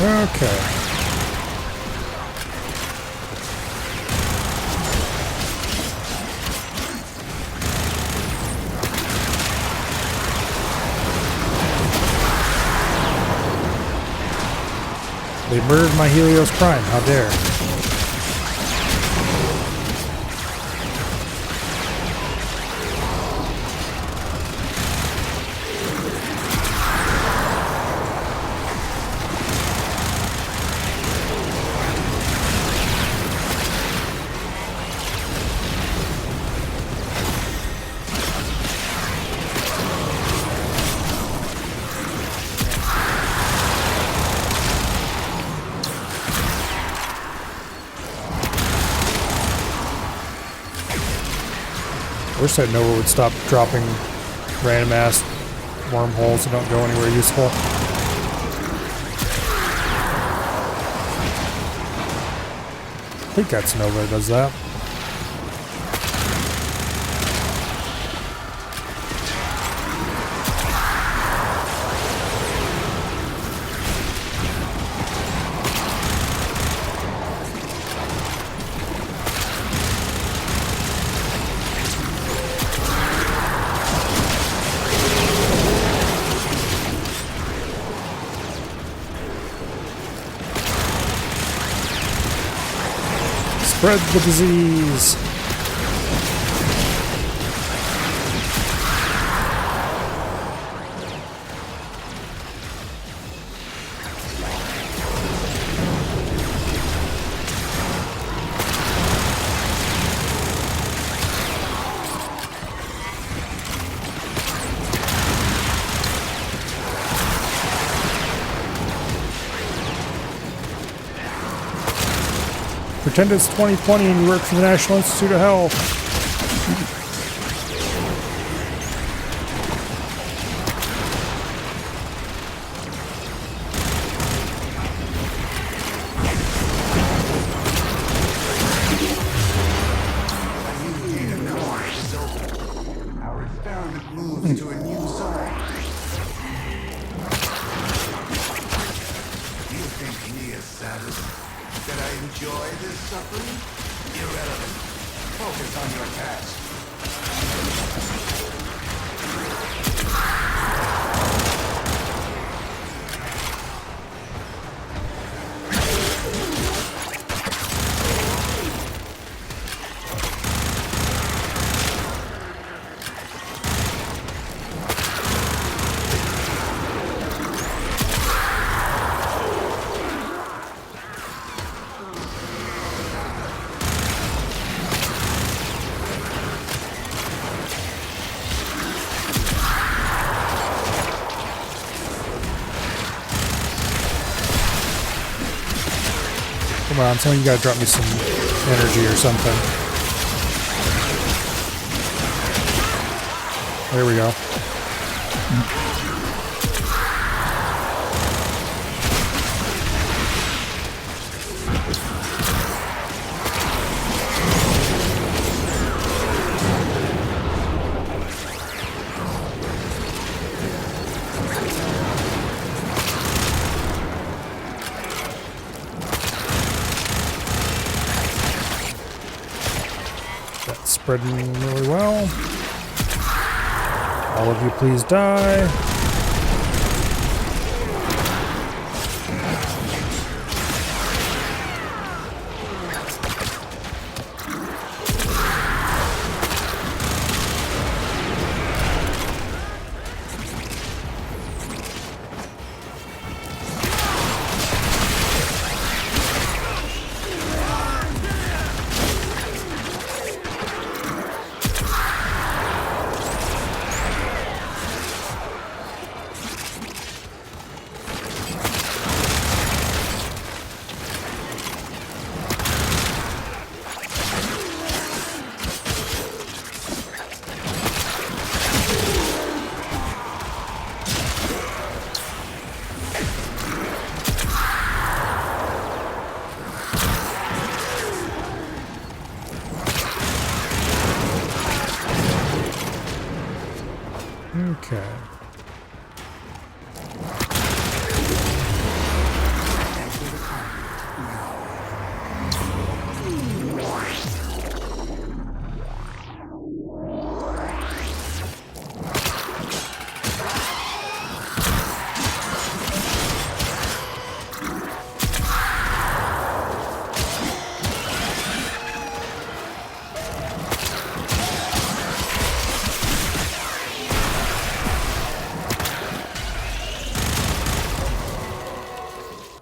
Okay. They murdered my Helios Prime, how dare. I wish that Nova would stop dropping random ass wormholes that don't go anywhere useful. think that's Nova that does that. Spread the disease. Pretend it's 2020 and you work for the National Institute of Health. Our experiment moves to a new zone. You think me a sadist? That I enjoy this suffering? Irrelevant. Focus on your task. Come on, someone you gotta drop me some energy or something. There we go. Spreading really well. All of you please die. Okay.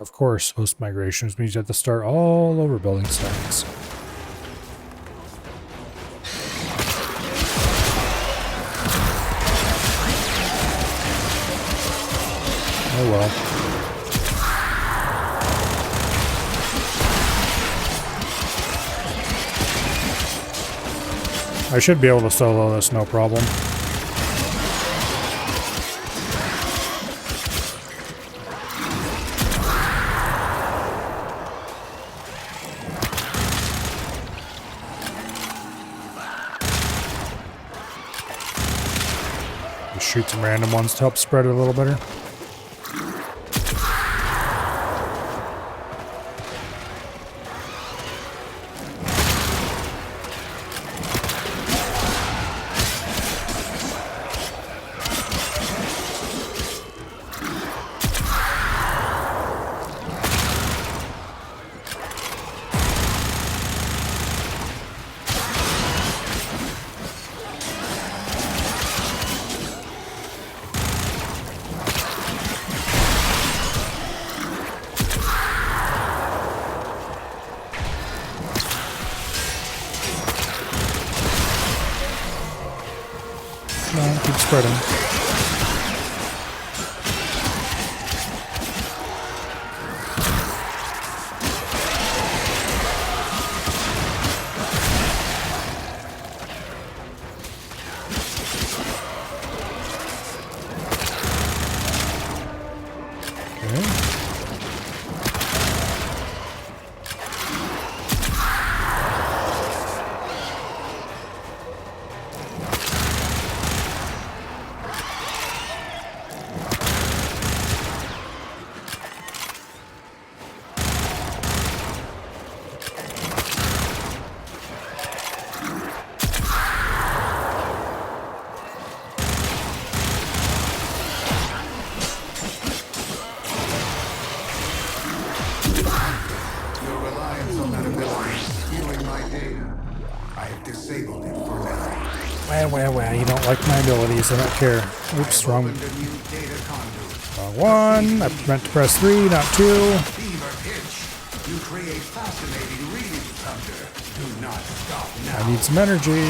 Of course, host migrations means you have to start all over building stacks. Oh well. I should be able to solo this, no problem. shoot some random ones to help spread it a little better. Keep spreading. Well, you don't like my abilities, I don't care. Oops, wrong. Wrong one. I meant to press 3, not 2. You create fascinating reading thunder. Do not stop now. I need some energy.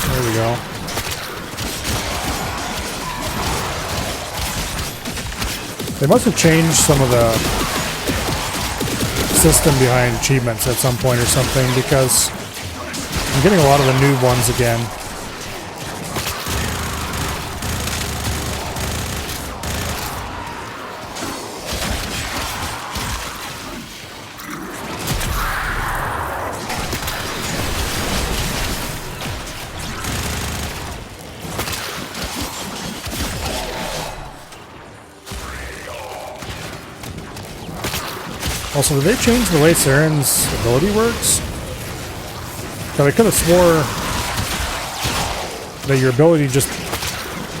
There we go. They must have changed some of the system behind achievements at some point or something, because I'm getting a lot of the new ones again. Also, did they change the way Saren's ability works? Because I could have swore that your ability just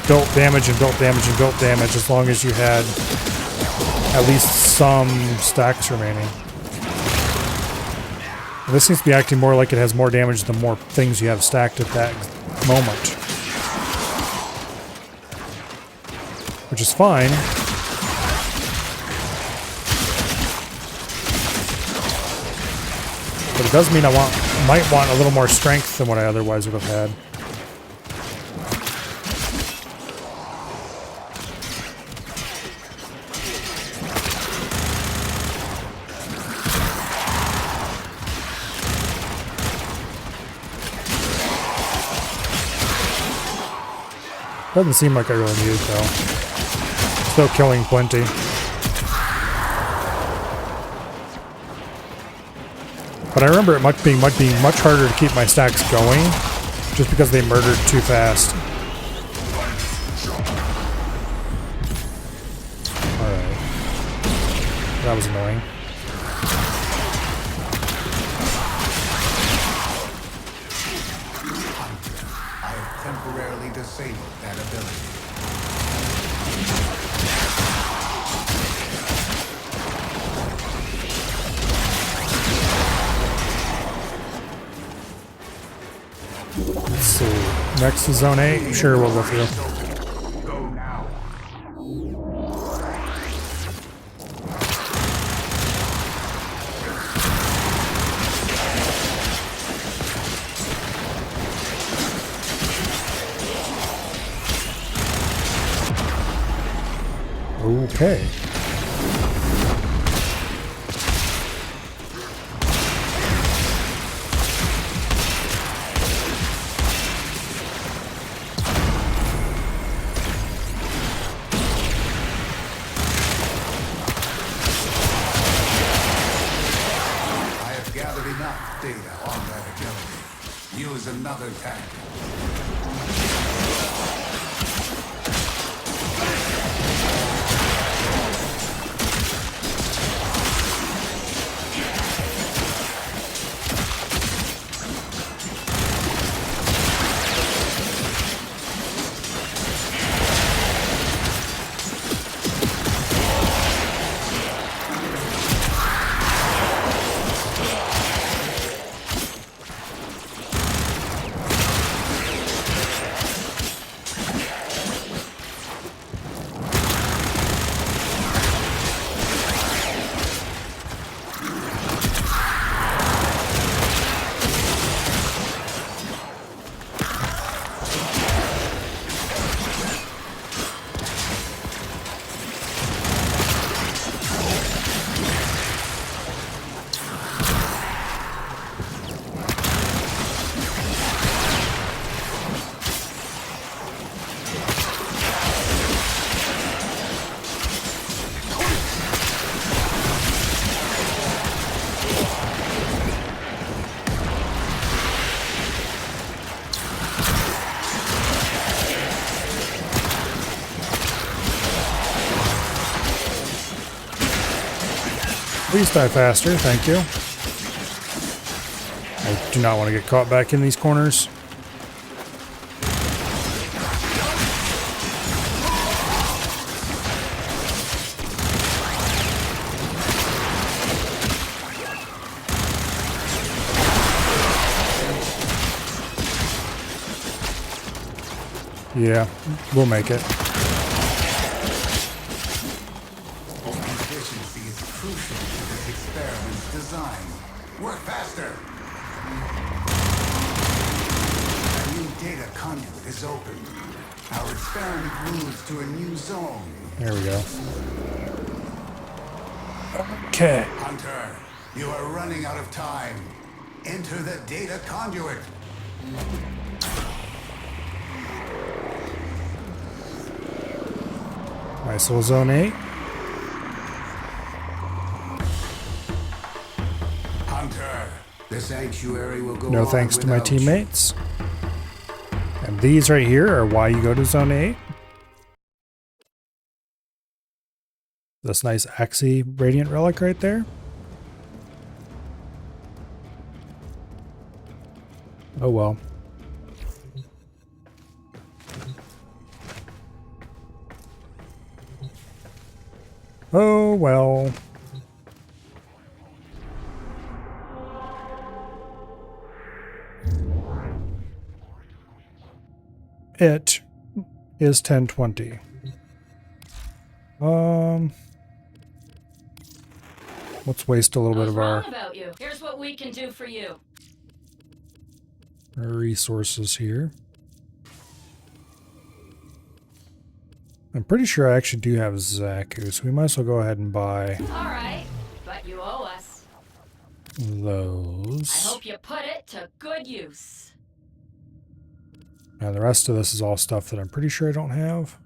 built damage and built damage and built damage as long as you had at least some stacks remaining. And this seems to be acting more like it has more damage the more things you have stacked at that moment. Which is fine. But it does mean I might want a little more strength than what I otherwise would have had. Doesn't seem like I really need it though. Still killing plenty. But I remember it being much harder to keep my stacks going, just because they murdered too fast. Alright. That was annoying. I have temporarily disabled that ability. Let's see. Next is Zone 8. Sure, we'll go through. Go now. Okay. Enough data on that ability. Use another tactic. Please die faster, thank you. I do not want to get caught back in these corners. Yeah, we'll make it. Efficiency is crucial to this experiment's design. Work faster! A new data conduit is open. Our experiment moves to a new zone. There we go. Okay. Hunter, you are running out of time. Enter the data conduit. Nice little zone 8. Hunter, the sanctuary will go No on thanks to my without you. teammates. And these right here are why you go to zone 8. This nice Axie Radiant Relic right there. Oh well. Oh well. It is 10:20. Let's waste a little bit of our about you. Here's what we can do for you. resources here. I'm pretty sure I actually do have Zaku, so we might as well go ahead and buy All right, but you owe us. those. I hope you put it to good use. And the rest of this is all stuff that I'm pretty sure I don't have.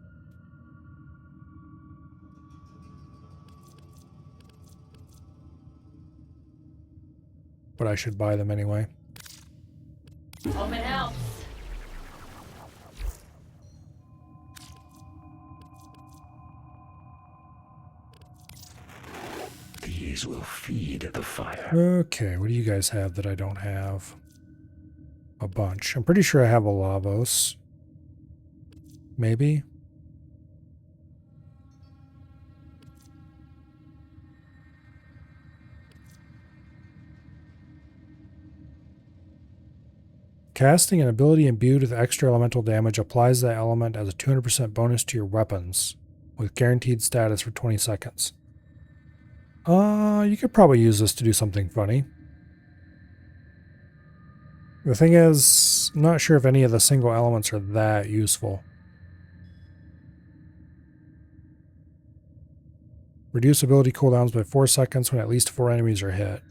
But I should buy them anyway. Hope it helps. These will feed the fire. Okay, what do you guys have that I don't have? A bunch. I'm pretty sure I have a Lavos. Maybe? Casting an ability imbued with extra elemental damage applies that element as a 200% bonus to your weapons, with guaranteed status for 20 seconds. You could probably use this to do something funny. The thing is, I'm not sure if any of the single elements are that useful. Reduce ability cooldowns by 4 seconds when at least 4 enemies are hit.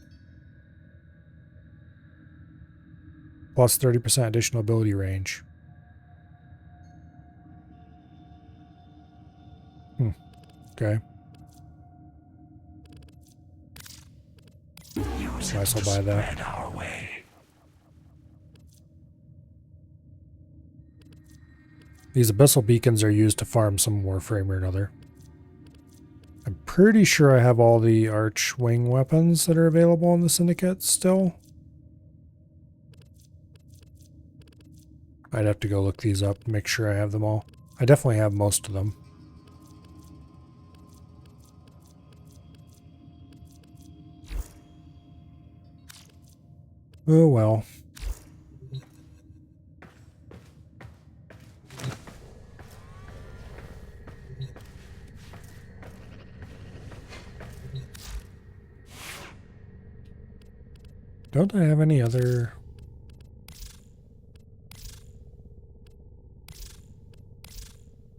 Plus 30% additional ability range. Okay. Use Might as well buy that. spread our way. These abyssal beacons are used to farm some Warframe or another. I'm pretty sure I have all the Archwing weapons that are available in the Syndicate still. I'd have to go look these up and make sure I have them all. I definitely have most of them. Oh well. Don't I have any other...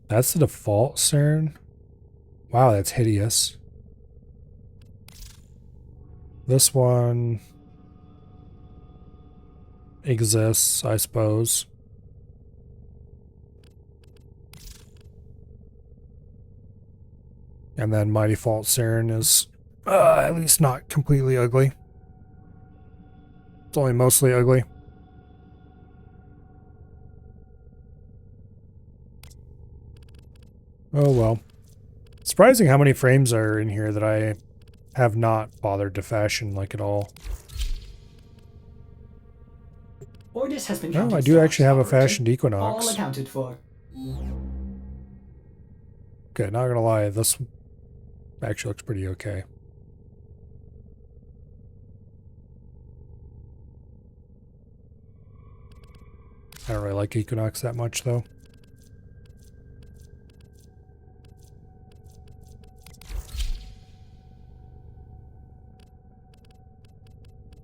That's the default Cern? Wow, that's hideous. This one exists, I suppose. And then my default Cern is at least not completely ugly. It's only mostly ugly. Oh well. Surprising how many frames are in here that I have not bothered to fashion like at all. Ordis has been No, counting I do stars, actually have a Operator. fashioned Equinox. All accounted for. Okay, not gonna lie, this actually looks pretty okay. I don't really like Equinox that much, though.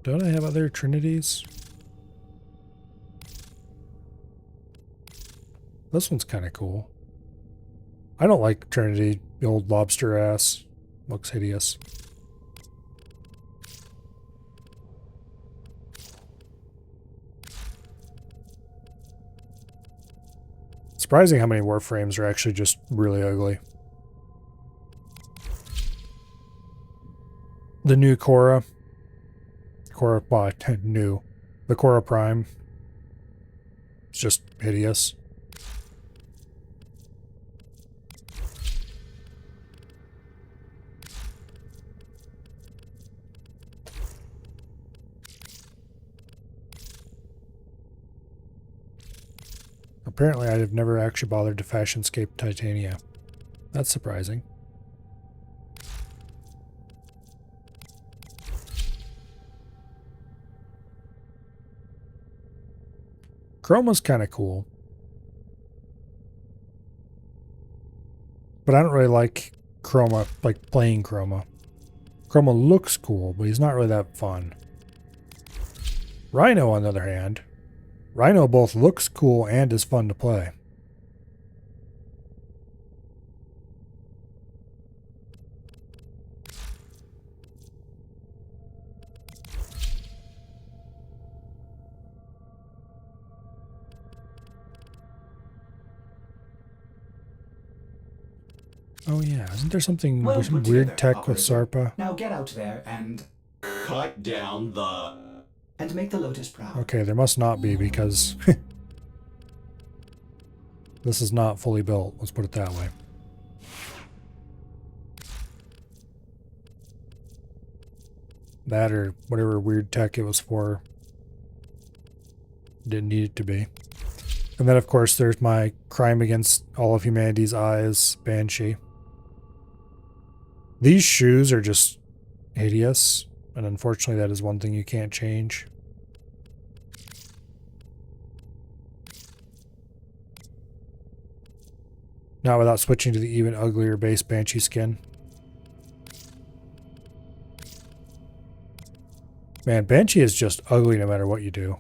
Don't I have other Trinities? This one's kind of cool. I don't like Trinity, the old lobster ass. Looks hideous. Surprising how many Warframes are actually just really ugly. The new Korra. New. The Korra Prime. It's just hideous. Apparently, I have never actually bothered to fashionscape Titania. That's surprising. Chroma's kind of cool. But I don't really like Chroma, like playing Chroma. Chroma looks cool, but he's not really that fun. Rhino, on the other hand, Rhino both looks cool and is fun to play. Oh yeah, isn't there something Well some put weird together, tech with Operator. Sarpa? Now get out there and Cut down the... and make the Lotus proud. Okay, there must not be because this is not fully built, let's put it that way. That or whatever weird tech it was for didn't need it to be. And then of course there's my crime against all of humanity's eyes, Banshee. These shoes are just hideous, and unfortunately that is one thing you can't change. Not without switching to the even uglier base Banshee skin. Man, Banshee is just ugly no matter what you do.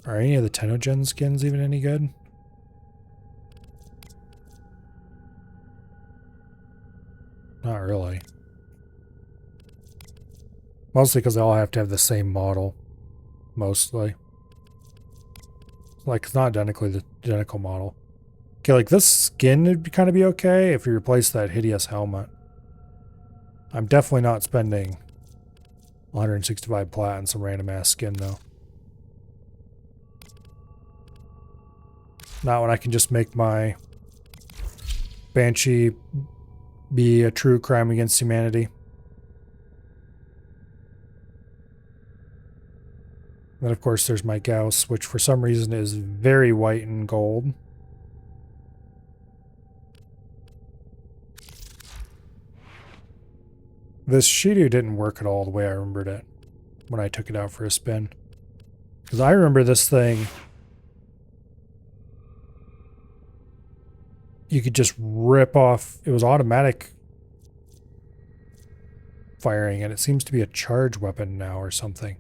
Are any of the Tenogen skins even any good? Not really. Mostly because they all have to have the same model. Mostly. Like, it's not identically the identical model. Okay, like this skin would kind of be okay if you replace that hideous helmet. I'm definitely not spending 165 plat on some random ass skin though. Not when I can just make my Banshee be a true crime against humanity. Then of course there's my Gauss, which for some reason is very white and gold. This Shido didn't work at all the way I remembered it when I took it out for a spin. Because I remember this thing, you could just rip off, it was automatic firing, and it seems to be a charge weapon now or something.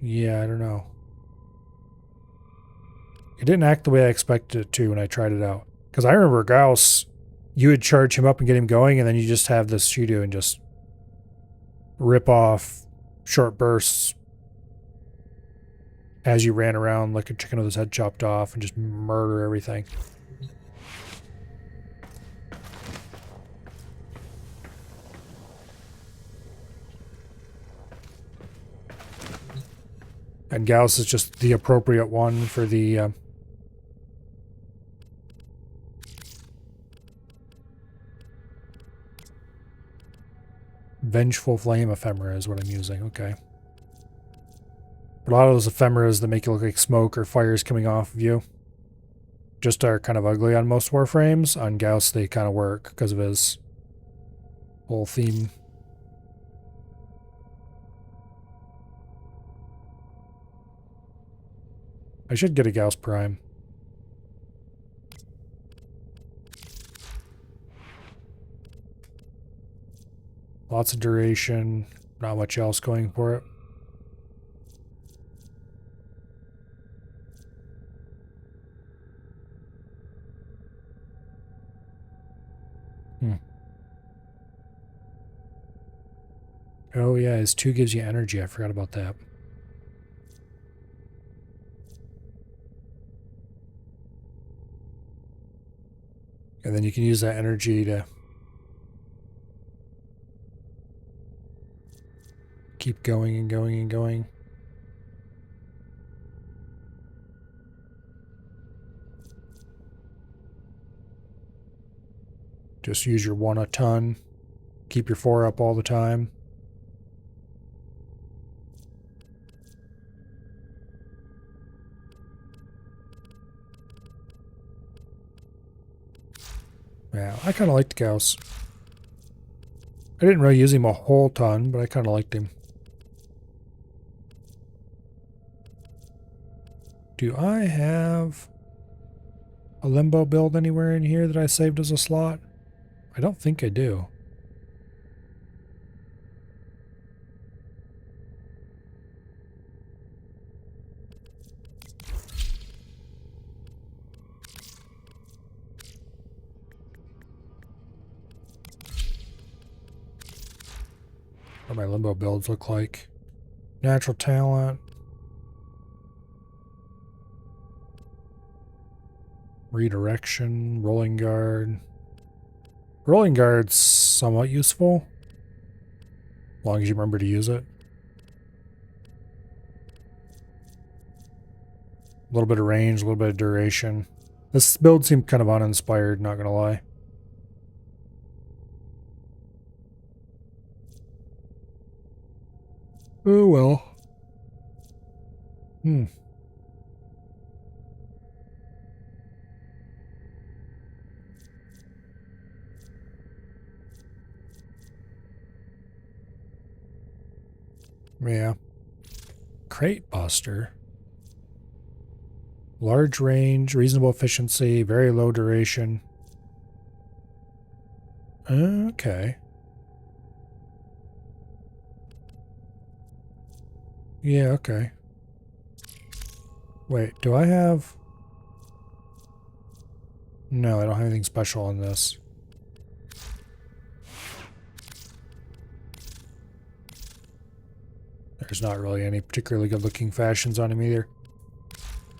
Yeah, I don't know. It didn't act the way I expected it to when I tried it out. Because I remember Gauss, you would charge him up and get him going, and then you just have this Shido and just rip off short bursts as you ran around like a chicken with his head chopped off and just murder everything. And Gauss is just the appropriate one for the Vengeful Flame ephemera is what I'm using. Okay. But a lot of those ephemeras that make it look like smoke or fires coming off of you just are kind of ugly on most Warframes. On Gauss, they kind of work because of his whole theme. I should get a Gauss Prime. Lots of duration, not much else going for it. Oh yeah, his 2 gives you energy. I forgot about that. And then you can use that energy to keep going and going and going. Just use your 1 a ton. Keep your 4 up all the time. Yeah, I kind of liked Gauss. I didn't really use him a whole ton, but I kind of liked him. Do I have a limbo build anywhere in here that I saved as a slot? I don't think I do. What my limbo builds look like. Natural talent. Redirection. Rolling guard. Rolling guard's somewhat useful. As long as you remember to use it. A little bit of range, a little bit of duration. This build seemed kind of uninspired, not gonna lie. Oh well. Yeah. Crate Buster. Large range, reasonable efficiency, very low duration. Okay. Yeah, okay. Wait, do I have... No, I don't have anything special on this. There's not really any particularly good looking fashions on him either.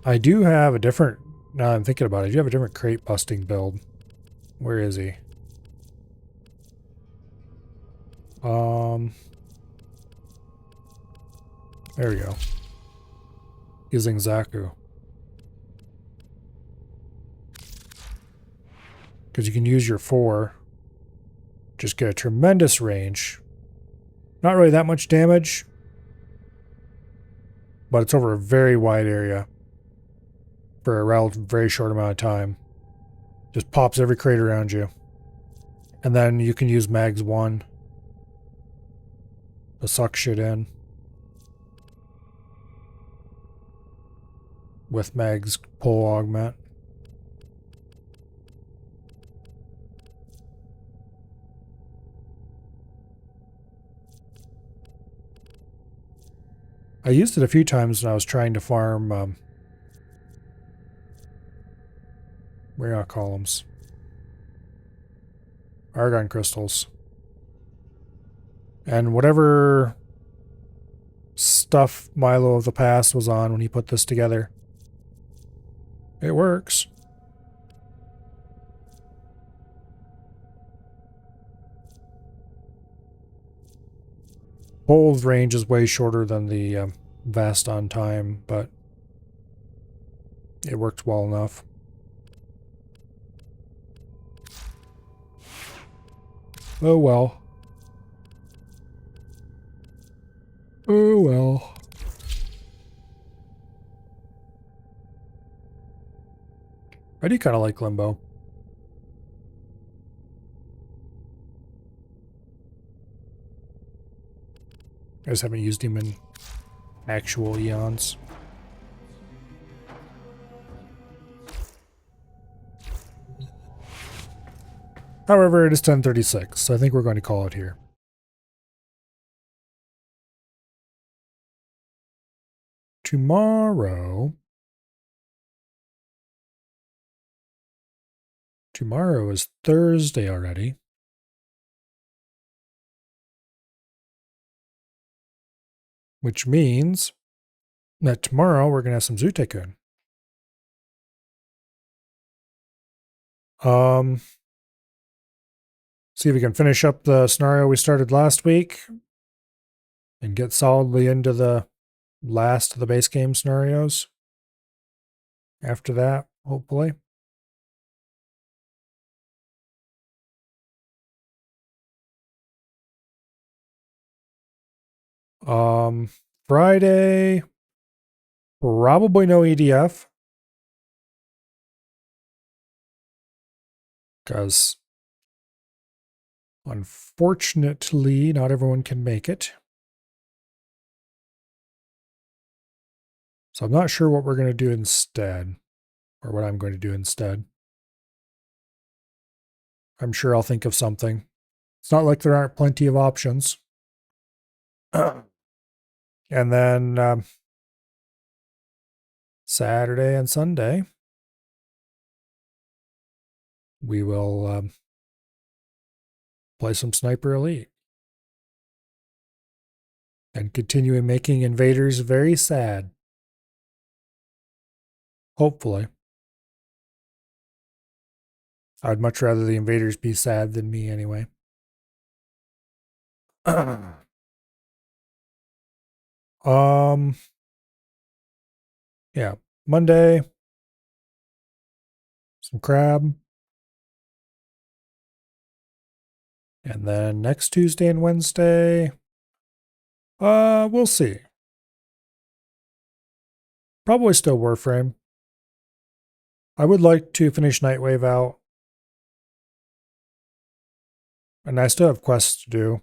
I do have a different... Now I'm thinking about it, I do have a different crate busting build. Where is he? There we go. Using Zaku. Because you can use your 4. Just get a tremendous range. Not really that much damage. But it's over a very wide area. For a relative very short amount of time. Just pops every crate around you. And then you can use Mags 1 to suck shit in. With Mag's pull augment. I used it a few times when I was trying to farm rare columns. Argon crystals. And whatever stuff Milo of the past was on when he put this together. It works. Bull's range is way shorter than the vast on time, but it worked well enough. Oh well. Oh well. I do kind of like Limbo. I just haven't used him in actual eons. However, it is 10:36, so I think we're going to call it here. Tomorrow is Thursday already. Which means that tomorrow we're going to have some Zoo Tycoon. See if we can finish up the scenario we started last week and get solidly into the last of the base game scenarios. After that, hopefully. Friday, probably no EDF. Because unfortunately, not everyone can make it. So I'm not sure what we're going to do instead, or what I'm going to do instead. I'm sure I'll think of something. It's not like there aren't plenty of options. And then Saturday and Sunday, we will play some Sniper Elite. And continue making invaders very sad. Hopefully. I'd much rather the invaders be sad than me anyway. Yeah, Monday, some crab. And then next Tuesday and Wednesday, we'll see. Probably still Warframe. I would like to finish Nightwave out. And I still have quests to do.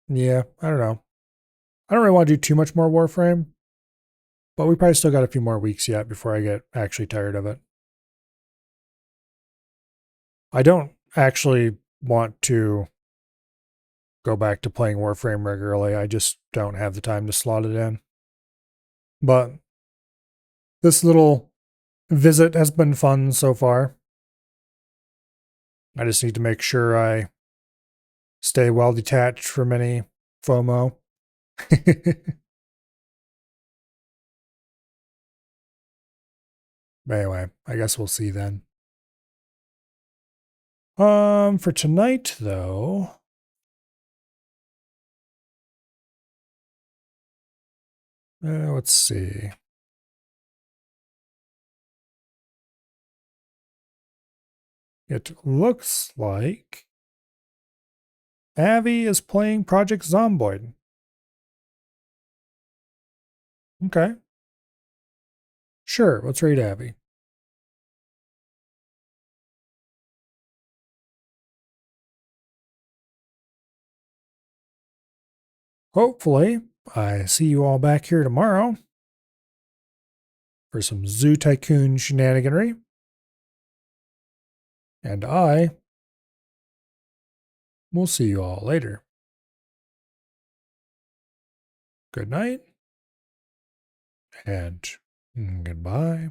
Yeah, I don't know. I don't really want to do too much more Warframe. But we probably still got a few more weeks yet before I get actually tired of it. I don't actually want to go back to playing Warframe regularly. I just don't have the time to slot it in. But this little visit has been fun so far. I just need to make sure I stay well detached from any FOMO. Anyway, I guess we'll see then. For tonight, though, let's see. It looks like Avi is playing Project Zomboid. Okay. Sure, let's raid Avi. Hopefully, I see you all back here tomorrow for some Zoo Tycoon shenaniganry. And I will see you all later. Good night and goodbye.